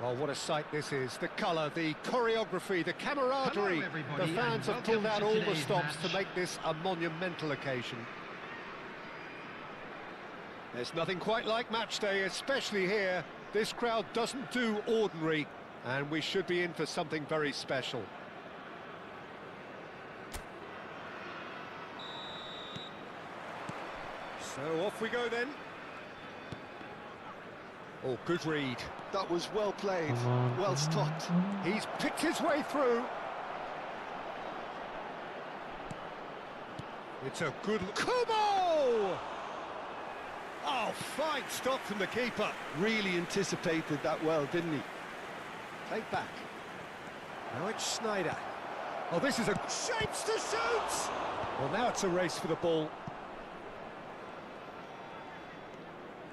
Well, what a sight this is. The colour, the choreography, the camaraderie. Hello, everybody, The fans and have pulled welcome out to all the today's stops to match. make this a monumental occasion. There's nothing quite like match day, especially here. This crowd doesn't do ordinary, and we should be in for something very special. So off we go then. Oh, good read. That was well played, Come on. well stopped. He's picked his way through. It's a good... Kubo! Oh, fine stop from the keeper. Really anticipated that well, didn't he? Played back. Now it's Schneider. Oh, this is a... Shapes to shoot! Well, now it's a race for the ball.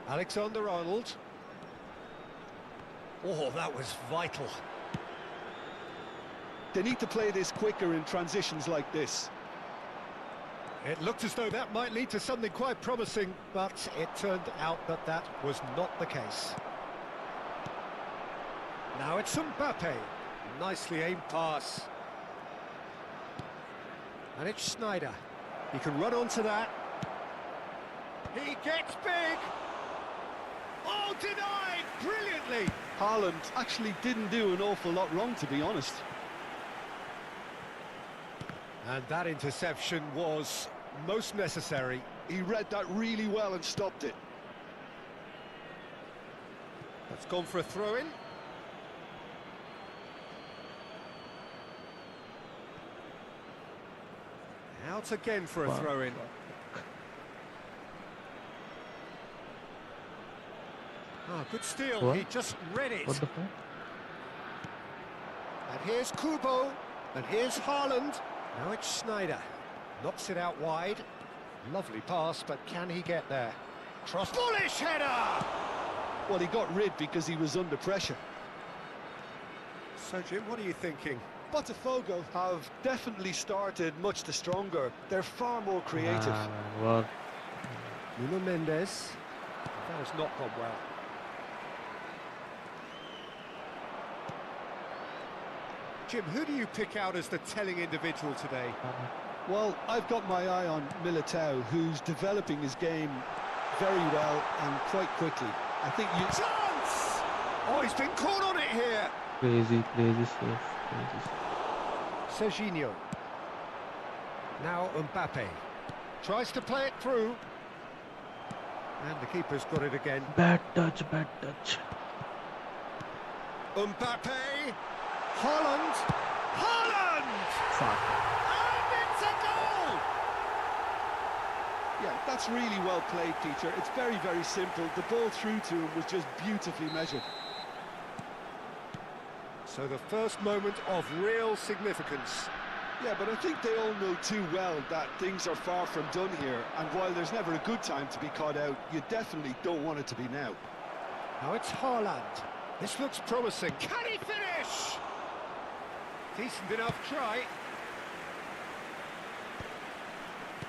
Alexander-Arnold. Oh, that was vital. They need to play this quicker in transitions like this. It looked as though that might lead to something quite promising, but it turned out that that was not the case. Now it's Mbappe. Nicely aimed pass. And it's Schneider. He can run onto that. He gets big. Oh, denied! Brilliantly! Haaland actually didn't do an awful lot wrong, to be honest. And that interception was most necessary. He read that really well and stopped it. That's gone for a throw-in. Out again for a Wow. throw-in. Ah, good steal. What? He just read it. What the fuck? And here's Kubo. And here's Haaland. Now it's Schneider. Knocks it out wide. Lovely pass, but can he get there? Cross. Bullish header! Well, he got rid because he was under pressure. So, Jim, what are you thinking? Botafogo have definitely started much the stronger. They're far more creative. Man, what? Nuno Mendes. That has not gone well. Jim, who do you pick out as the telling individual today? Well, I've got my eye on Militao, who's developing his game very well and quite quickly. I think you... Chance! Oh, he's been caught on it here. Crazy save. Crazy save. Serginho. Now Mbappe. Tries to play it through. And the keeper's got it again. Bad touch, bad touch. Mbappe. Haaland. Haaland! Fuck. And it's a goal! Yeah, that's really well played, Peter. It's very, very simple. The ball through to him was just beautifully measured. So the first moment of real significance. Yeah, but I think they all know too well that things are far from done here. And while there's never a good time to be caught out, you definitely don't want it to be now. Now it's Haaland. This looks promising. Can he finish? Decent enough try.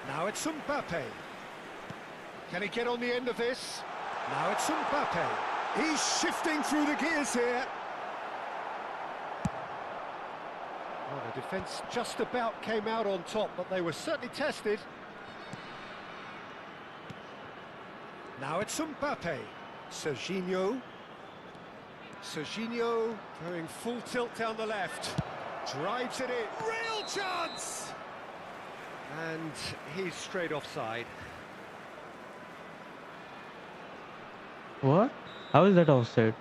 Now it's Mbappe. Can he get on the end of this? Now it's Mbappe. He's shifting through the gears here. Well, the defence just about came out on top, but they were certainly tested. Now it's Mbappe. Serginho. Serginho going full tilt down the left. Drives it in. Real chance! And he's straight offside. What? How is that offside?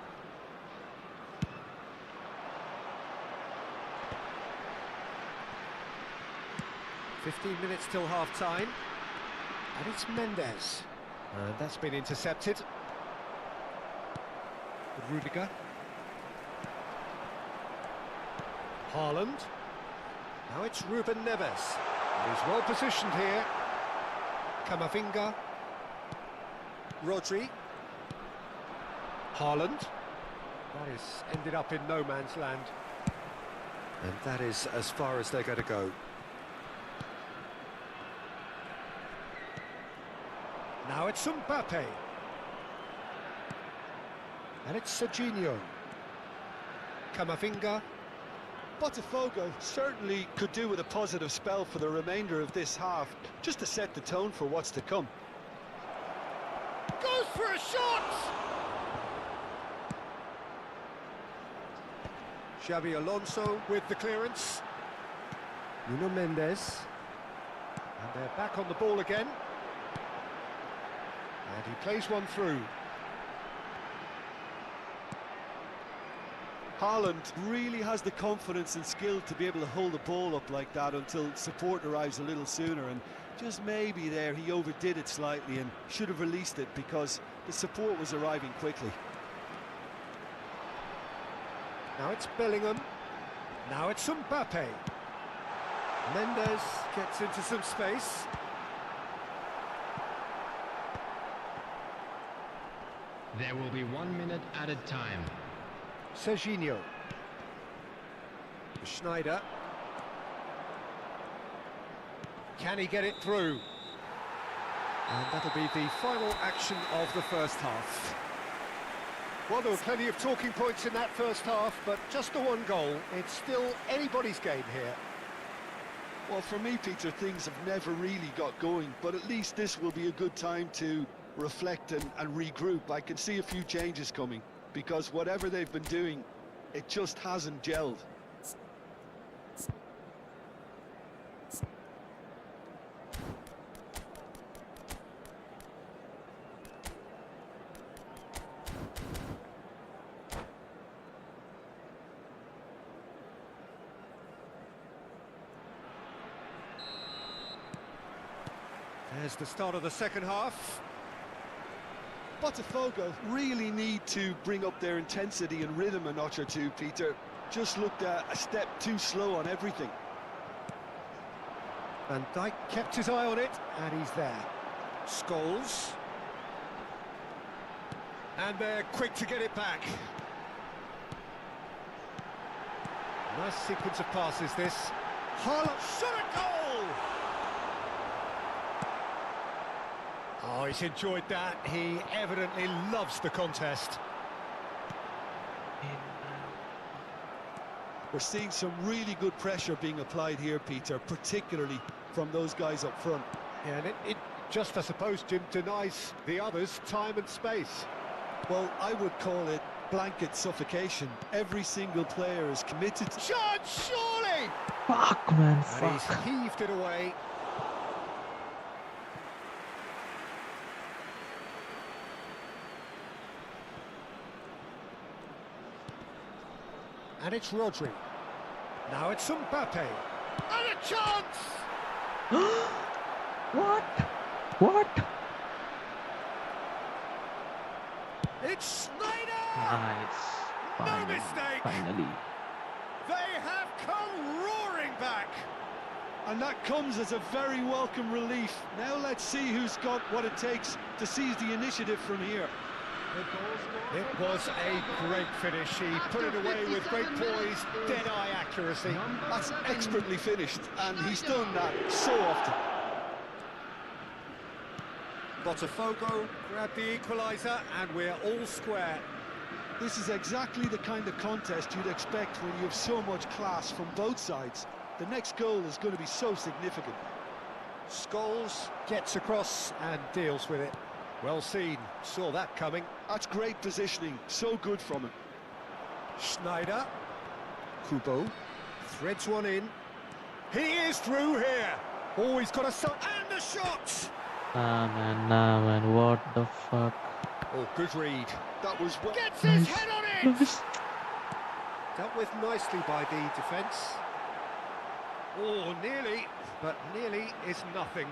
15 minutes till half-time. And it's Mendes. And that's been intercepted. Rudiger. Haaland. Now it's Ruben Neves. He's well positioned here. Camavinga. Rodri. Haaland. That is ended up in no man's land. And that is as far as they're going to go. Now it's Mbappe. And it's Serginho. Camavinga. Botafogo certainly could do with a positive spell for the remainder of this half, just to set the tone for what's to come. Goes for a shot! Xabi Alonso with the clearance. Nuno Mendes. And they're back on the ball again. And he plays one through. Haaland really has the confidence and skill to be able to hold the ball up like that until support arrives a little sooner, and just maybe there he overdid it slightly and should have released it because the support was arriving quickly. Now it's Bellingham. Now it's Mbappe. Mendes gets into some space. There will be 1 minute added time. Serginho. Schneider. Can he get it through? And that'll be the final action of the first half. Well, there were plenty of talking points in that first half, but just the one goal. It's still anybody's game here. Well, for me, Peter, things have never really got going, but at least this will be a good time to reflect and regroup. I can see a few changes coming, because whatever they've been doing, it just hasn't gelled. There's the start of the second half. Botafogo really need to bring up their intensity and rhythm a notch or two, Peter. Just looked a step too slow on everything. Van Dijk kept his eye on it, and he's there. Scholes. And they're quick to get it back. Nice sequence of passes, this. Haaland, shot a goal! Oh, he's enjoyed that. He evidently loves the contest. We're seeing some really good pressure being applied here, Peter, particularly from those guys up front. Yeah, and it just, I suppose, Jim, denies the others time and space. Well, I would call it blanket suffocation. Every single player is committed. Shot, surely! Fuck, man, And fuck. he's heaved it away. And it's Rodri. Now it's Mbappe. And a chance! What? What? It's Schneider! Nice. No Finally. mistake! Finally. They have come roaring back! And that comes as a very welcome relief. Now let's see who's got what it takes to seize the initiative from here. It was a great finish. He put it away with great poise, dead-eye accuracy. That's expertly finished, and he's done that so often. Botafogo grabbed the equaliser, and we're all square. This is exactly the kind of contest you'd expect when you have so much class from both sides. The next goal is going to be so significant. Scholes gets across and deals with it. Well seen, saw that coming. That's great positioning, so good from him. Schneider. Kubo threads one in. He is through here. Oh, he's got a and a shot. Nah, man, what the fuck? Oh, good read. That was well. Gets his head on it. Nice. Dealt with nicely by the defence. Oh, nearly, but nearly is nothing.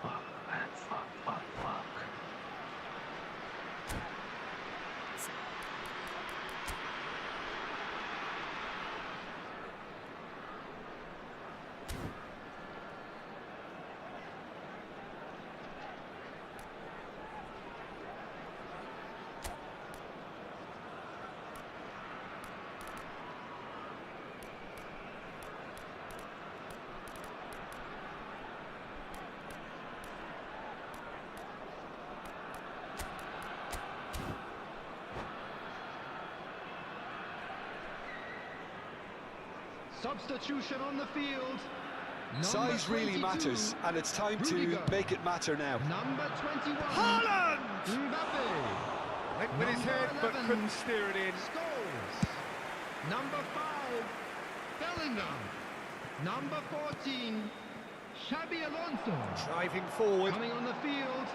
Fuck, man. Fuck, fuck, fuck. Substitution on the field. Size really matters, and it's time to make it matter now. Number 21. Haaland! Mbappe. Went with his Number head, but 11. couldn't steer it in. Scholes. Number 5. Bellingham. Number 14. Xabi Alonso. Driving forward. Coming on the field.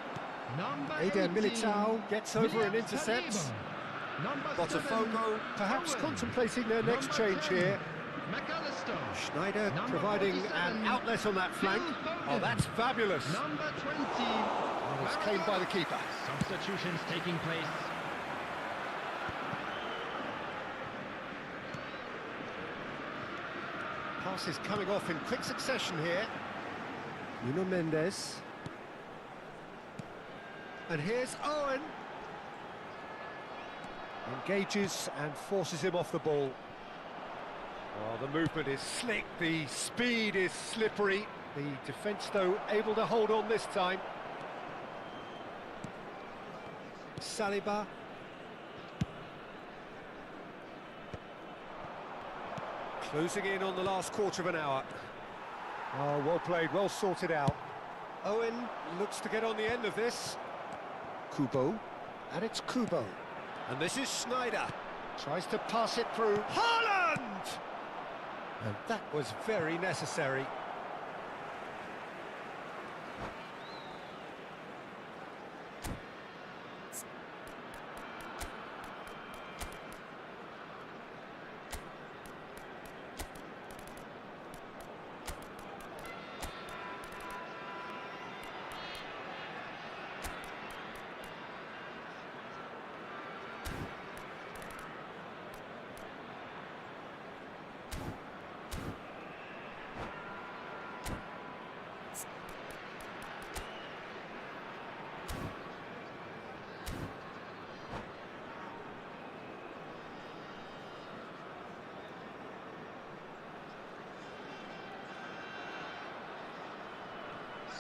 Number Eden 18. Militao gets over and William intercepts. Saliba. Number Botafogo 7. perhaps Owen. contemplating their next Number change 10. here. McAllister. Schneider Number providing 47. an outlet on that flank. Phil Oh, Foden. that's fabulous. Number 20. It's claimed by the keeper. Substitutions taking place. Passes coming off in quick succession here. Nuno Mendes. And here's Owen. Engages and forces him off the ball. Oh, the movement is slick, the speed is slippery. The defence, though, able to hold on this time. Saliba. Closing in on the last quarter of an hour. Oh, well played, well sorted out. Owen looks to get on the end of this. Kubo. And it's Kubo. And this is Schneider. Tries to pass it through. Haaland! And that was very necessary.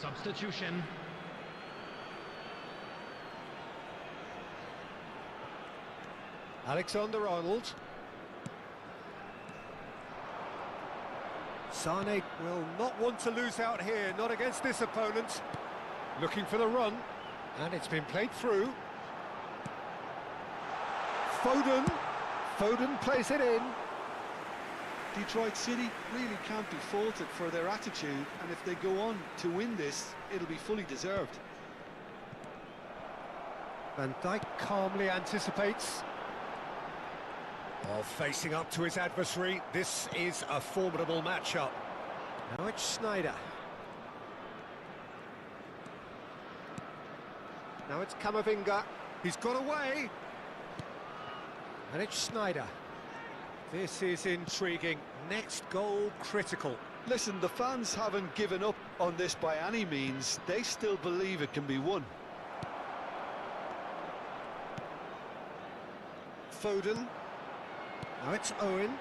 Substitution. Alexander-Arnold. Sane will not want to lose out here, not against this opponent. Looking for the run, and it's been played through. Foden. Foden plays it in. Detroit City really can't be faulted for their attitude, and if they go on to win this, it'll be fully deserved. Van Dijk calmly anticipates. While facing up to his adversary, this is a formidable matchup. Now it's Schneider. Now it's Camavinga. He's got away. And it's Schneider. This is intriguing. Next goal critical. Listen, the fans haven't given up on this by any means. They still believe it can be won. Foden. Now it's Owen.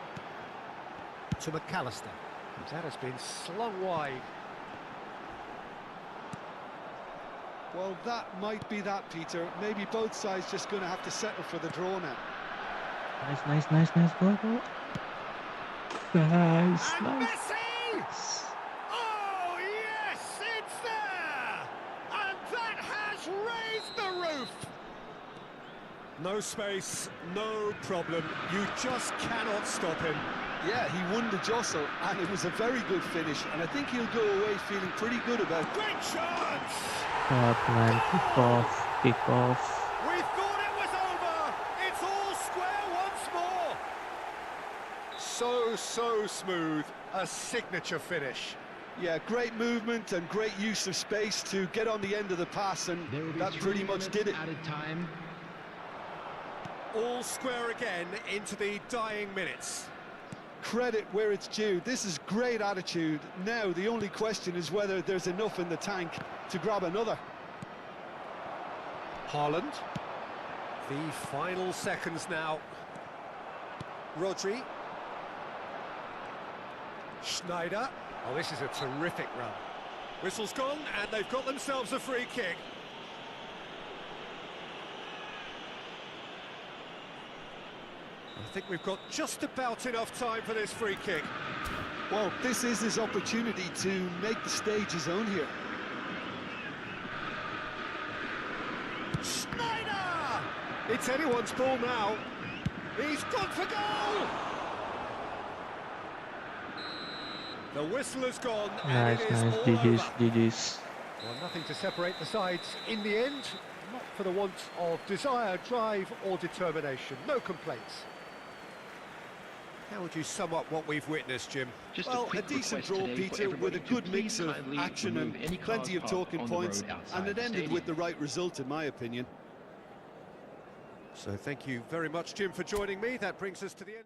To McAllister. That has been slung wide. Well, that might be that, Peter. Maybe both sides just going to have to settle for the draw now. Nice. Go, go. Nice, And nice. Messi! Oh, yes, it's there! And that has raised the roof! No space, no problem. You just cannot stop him. Yeah, he won the jostle, and it was a very good finish, and I think he'll go away feeling pretty good about it. Great chance! Fuck, man. Kick off. Kick off. We thought it was over. It's all square once more. so smooth. A signature finish. Yeah, great movement and great use of space to get on the end of the pass, and There will be that 3 pretty much minutes did it. added time. All square again into the dying minutes. Credit where it's due. This is great attitude. Now the only question is whether there's enough in the tank to grab another. Haaland. The final seconds now. Rodri. Schneider. Oh, this is a terrific run. Whistle's gone, and they've got themselves a free kick. I think we've got just about enough time for this free kick. Well, this is his opportunity to make the stage his own here. Schneider! It's anyone's ball now. He's gone for goal! The whistle has gone, and Nice, it is nice. all GG's, over. GG's. Well, nothing to separate the sides in the end. Not for the want of desire, drive or determination. No complaints. How would you sum up what we've witnessed, Jim? Just Well, a quick decent request draw, today for Peter, with a everybody to good mix please of kindly action and remove any plenty cars of talking parked on the points, road outside and it the ended stadium. with the right result, in my opinion. So thank you very much, Jim, for joining me. That brings us to the end.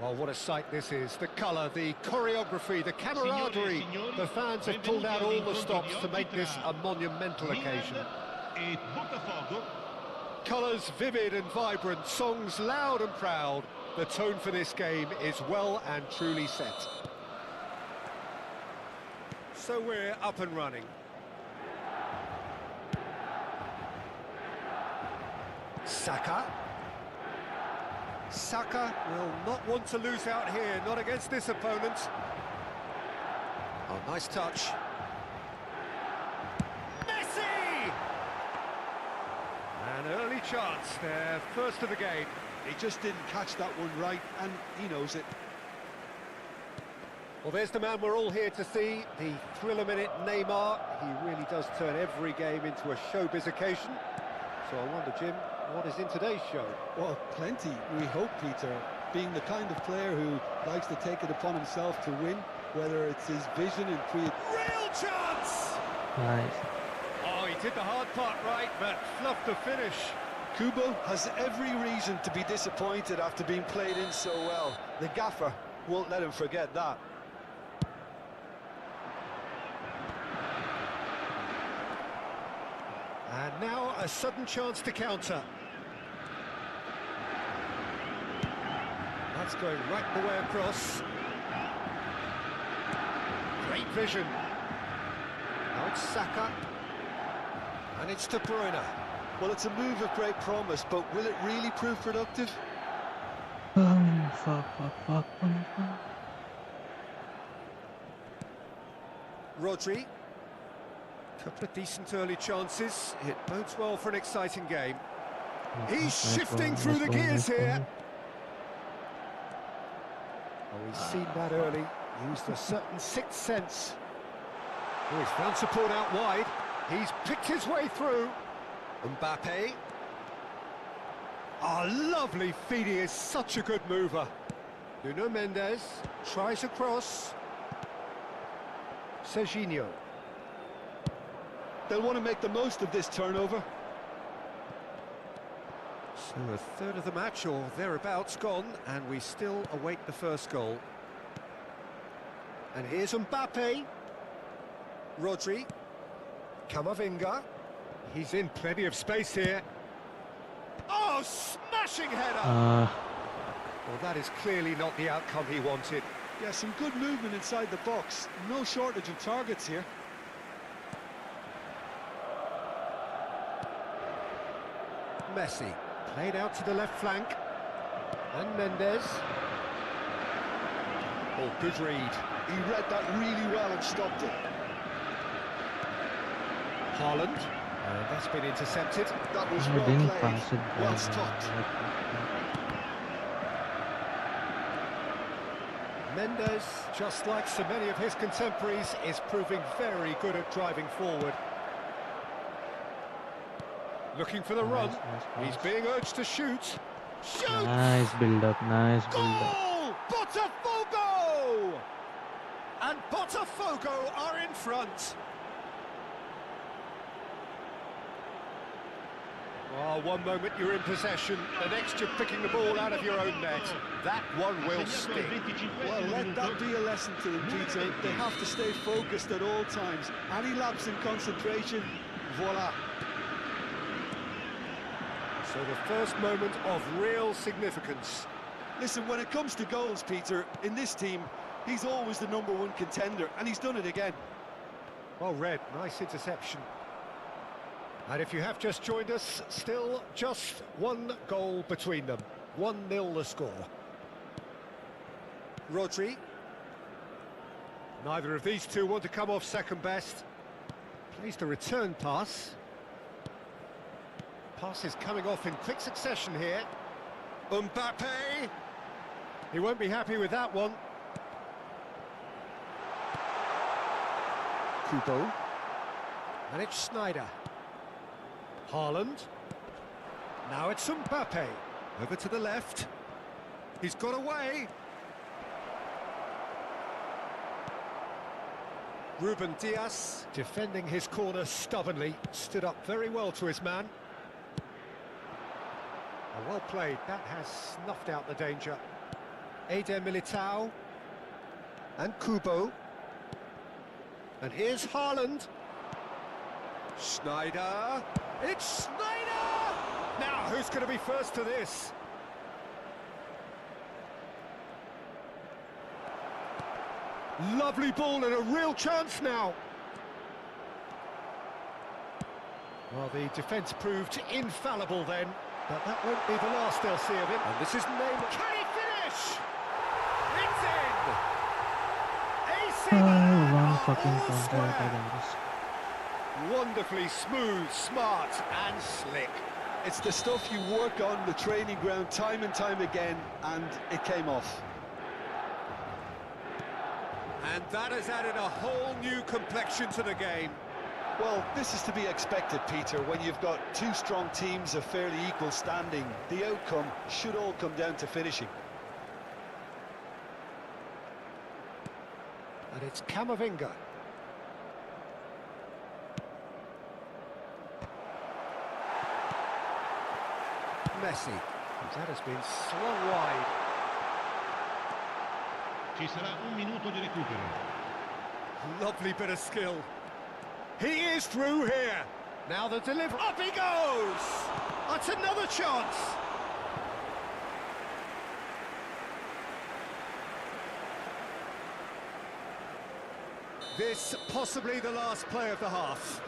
Well, what a sight this is. The colour, the choreography, the camaraderie. The fans have pulled out all the stops to make this a monumental occasion. Colours vivid and vibrant, songs loud and proud. The tone for this game is well and truly set. So we're up and running. Saka. Saka will not want to lose out here, not against this opponent. Oh, nice touch. An early chance, their first of the game. He just didn't catch that one right, and he knows it. Well, there's the man we're all here to see, the thriller-minute Neymar. He really does turn every game into a showbiz occasion. So I wonder, Jim, what is in today's show? Well, plenty, we hope, Peter. Being the kind of player who likes to take it upon himself to win, whether it's his vision and creativity. Real chance! Nice. Oh, he did the hard part right, but fluffed the finish. Kubo has every reason to be disappointed after being played in so well. The gaffer won't let him forget that. And now a sudden chance to counter. That's going right the way across. Great vision. Now it's Saka. And it's De Bruyne. Well, it's a move of great promise, but will it really prove productive? Fuck. Rodri. Couple of decent early chances. It bodes well for an exciting game. He's shifting through the gears here. Oh, he's seen that early. Used a certain sixth sense. Oh, he's found support out wide. He's picked his way through. Mbappe. Oh, lovely feed. He is such a good mover. Nuno Mendes tries a cross. Serginho. They'll want to make the most of this turnover. So a third of the match or thereabouts gone, and we still await the first goal. And here's Mbappe. Rodri. Camavinga. He's in plenty of space here. Oh, smashing header! Well, that is clearly not the outcome he wanted. Yeah, some good movement inside the box. No shortage of targets here. Messi. Played out to the left flank. And Mendes. Oh, good read. He read that really well and stopped it. Haaland. That's been intercepted. That was I well didn't played, pass it well well. stopped. Mendes, just like so many of his contemporaries, is proving very good at driving forward. Looking for the run. Nice. He's being urged to shoot. Shoot! Nice build up. Goal! Botafogo! And Botafogo are in front. Oh, one moment you're in possession, the next you're picking the ball out of your own net. That one will stick. Well, let that be a lesson to them, Peter. They have to stay focused at all times. Any lapse in concentration, voila. So the first moment of real significance. Listen, when it comes to goals, Peter, in this team, he's always the #1 contender, and he's done it again. Well read, nice interception. And if you have just joined us, still just one goal between them. 1-0 the score. Rodri. Neither of these two want to come off second best. Plays the return pass. Pass is coming off in quick succession here. Mbappe. He won't be happy with that one. Kubo. And it's Snyder. Haaland. Now it's Mbappe. Over to the left. He's got away. Ruben Dias, defending his corner stubbornly, stood up very well to his man. Oh, well played, that has snuffed out the danger. Eder Militao. And Kubo. And here's Haaland. Snyder. It's Snyder! Now, who's going to be first to this? Lovely ball and a real chance now. Well, the defence proved infallible then, but that won't be the last they'll see of him. And this is Neymar. Can he finish? It's in! AC Milan One are fucking all counter attack square. on this. Wonderfully smooth, smart and slick. It's the stuff you work on the training ground time and time again, and it came off. And that has added a whole new complexion to the game. Well, this is to be expected, Peter. When you've got two strong teams of fairly equal standing, the outcome should all come down to finishing. And it's Camavinga. Messi. That has been slung wide. Ci sarà un minuto di recupero. Lovely bit of skill. He is through here. Now the delivery. Up he goes! That's another chance. This possibly the last play of the half.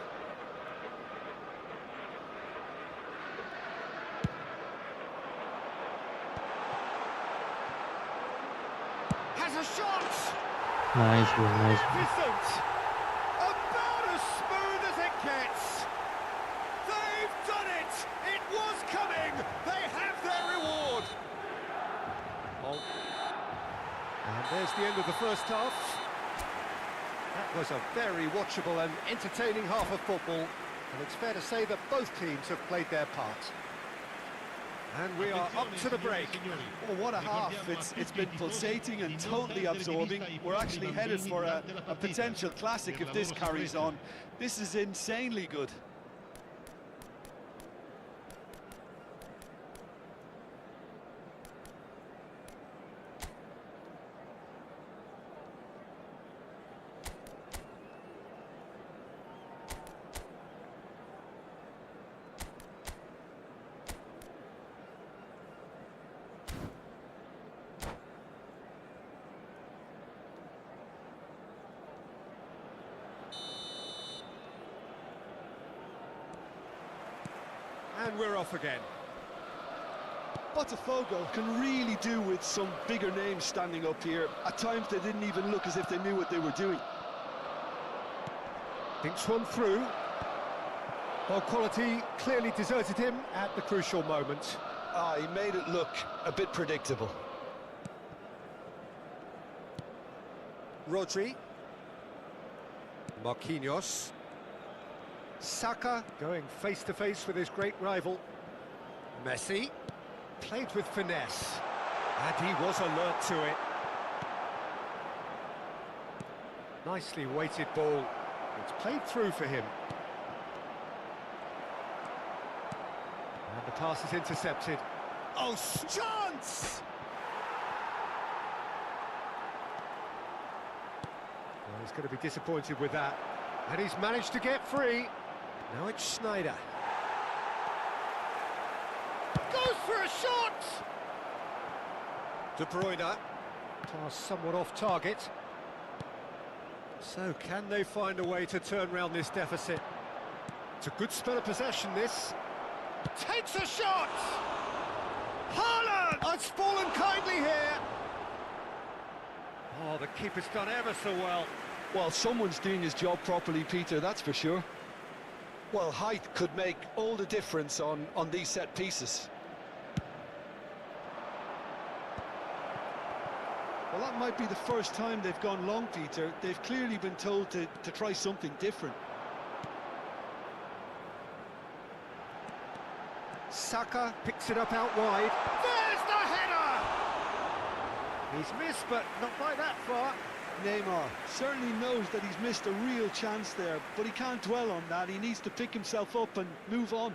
Has a shot! Nice one, nice one. Magnificent! About as smooth as it gets. They've done it! It was coming! They have their reward! Oh. And there's the end of the first half. That was a very watchable and entertaining half of football, and it's fair to say that both teams have played their part. And we are up to the break. Oh, what a half. It's been pulsating and totally absorbing. We're actually headed for a potential classic if this carries on. This is insanely good. And we're off again. Botafogo can really do with some bigger names standing up here. At times they didn't even look as if they knew what they were doing. Thinks one through. Well, quality clearly deserted him at the crucial moment. He made it look a bit predictable. Rodri. Marquinhos. Saka going face-to-face with his great rival. Messi. Played with finesse. And he was alert to it. Nicely weighted ball. It's played through for him. And the pass is intercepted. Oh, chance! Well, he's going to be disappointed with that. And he's managed to get free. Now it's Schneider. Goes for a shot! De Bruyne. Pass somewhat off target. So can they find a way to turn round this deficit? It's a good spell of possession, this. Takes a shot! Haaland! It's fallen kindly here. Oh, the keeper's done ever so well. Well, someone's doing his job properly, Peter, that's for sure. Well, height could make all the difference on these set pieces. Well, that might be the first time they've gone long, Peter. They've clearly been told to try something different. Saka picks it up out wide. There's the header! He's missed, but not by that far. Neymar certainly knows that he's missed a real chance there, but he can't dwell on that. He needs to pick himself up and move on.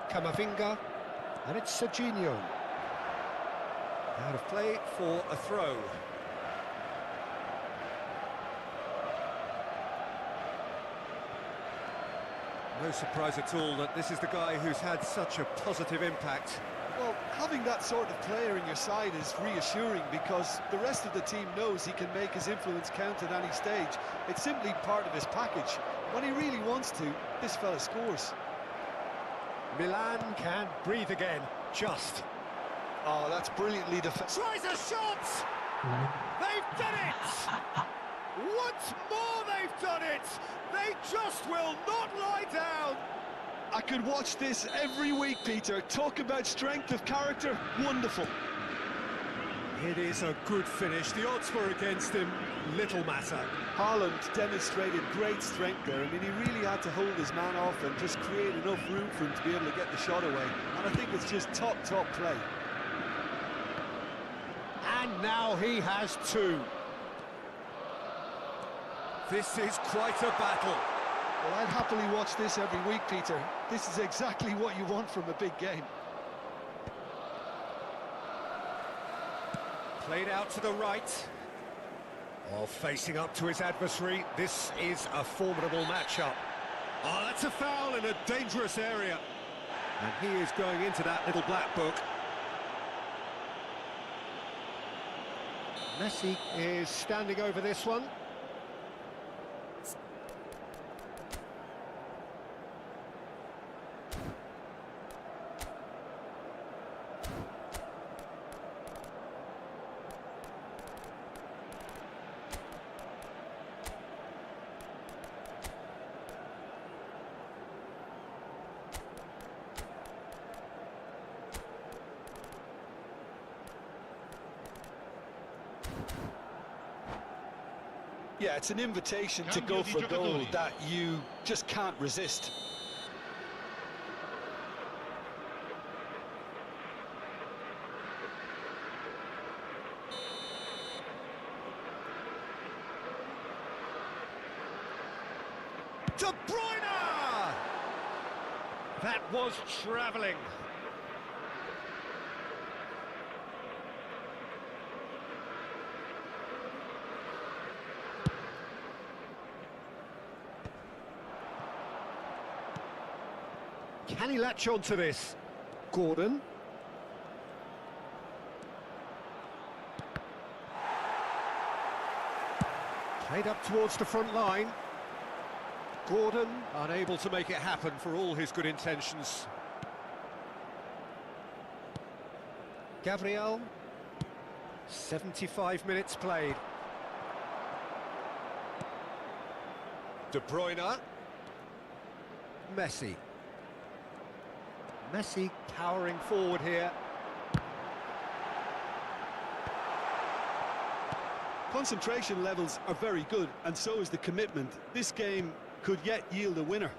Camavinga, and it's Serginho. Out of play for a throw. No surprise at all that this is the guy who's had such a positive impact. Well, having that sort of player in your side is reassuring because the rest of the team knows he can make his influence count at any stage. It's simply part of his package. When he really wants to, this fella scores. Milan can breathe again, just. Oh, that's brilliantly defended. Tries a shot! They've done it! Once more they've done it! They just will not lie down! I could watch this every week, Peter. Talk about strength of character, wonderful. It is a good finish. The odds were against him. Little matter. Haaland demonstrated great strength there. I mean, he really had to hold his man off and just create enough room for him to be able to get the shot away. And I think it's just top play. And now he has two. This is quite a battle. Well, I'd happily watch this every week, Peter. This is exactly what you want from a big game. Played out to the right. Oh, facing up to his adversary. This is a formidable matchup. Oh, that's a foul in a dangerous area. And he is going into that little black book. Messi is standing over this one. Yeah, it's an invitation to go for a goal that you just can't resist. De Bruyne! That was travelling. Can he latch on to this? Gordon. Played up towards the front line. Gordon unable to make it happen for all his good intentions. Gabriel. 75 minutes played. De Bruyne. Messi. Messi towering forward here. Concentration levels are very good, and so is the commitment. This game could yet yield a winner.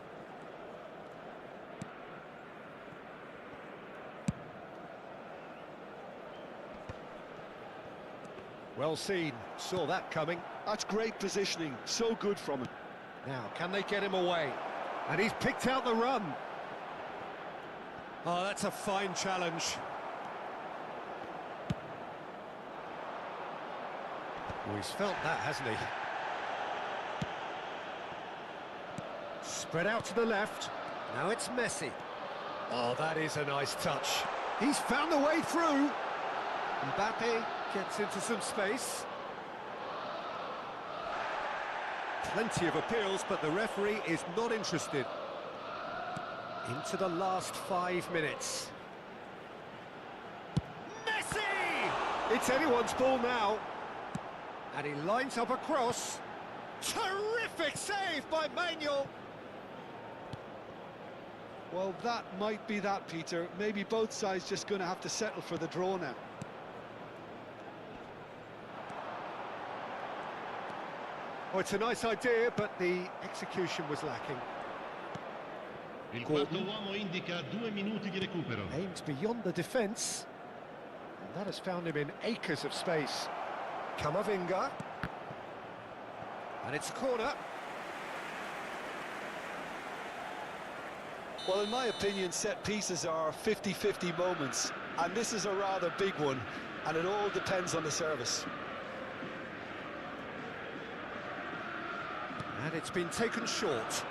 Well seen, saw that coming. That's great positioning, so good from him. Now, can they get him away? And he's picked out the run. Oh, that's a fine challenge. Oh, he's felt that, hasn't he? Spread out to the left. Now it's Messi. Oh, that is a nice touch. He's found the way through. Mbappe gets into some space. Plenty of appeals, but the referee is not interested. Into the last 5 minutes. Messi! It's anyone's ball now. And he lines up a cross. Terrific save by Manuel. Well, that might be that, Peter. Maybe both sides just going to have to settle for the draw now. Oh, it's a nice idea, but the execution was lacking. Il quarto uomo indica 2 minuti di recupero. Aimed beyond the defence. And that has found him in acres of space. Camavinga. And it's a corner. Well, in my opinion, set pieces are 50-50 moments, and this is a rather big one, and it all depends on the service. And it's been taken short.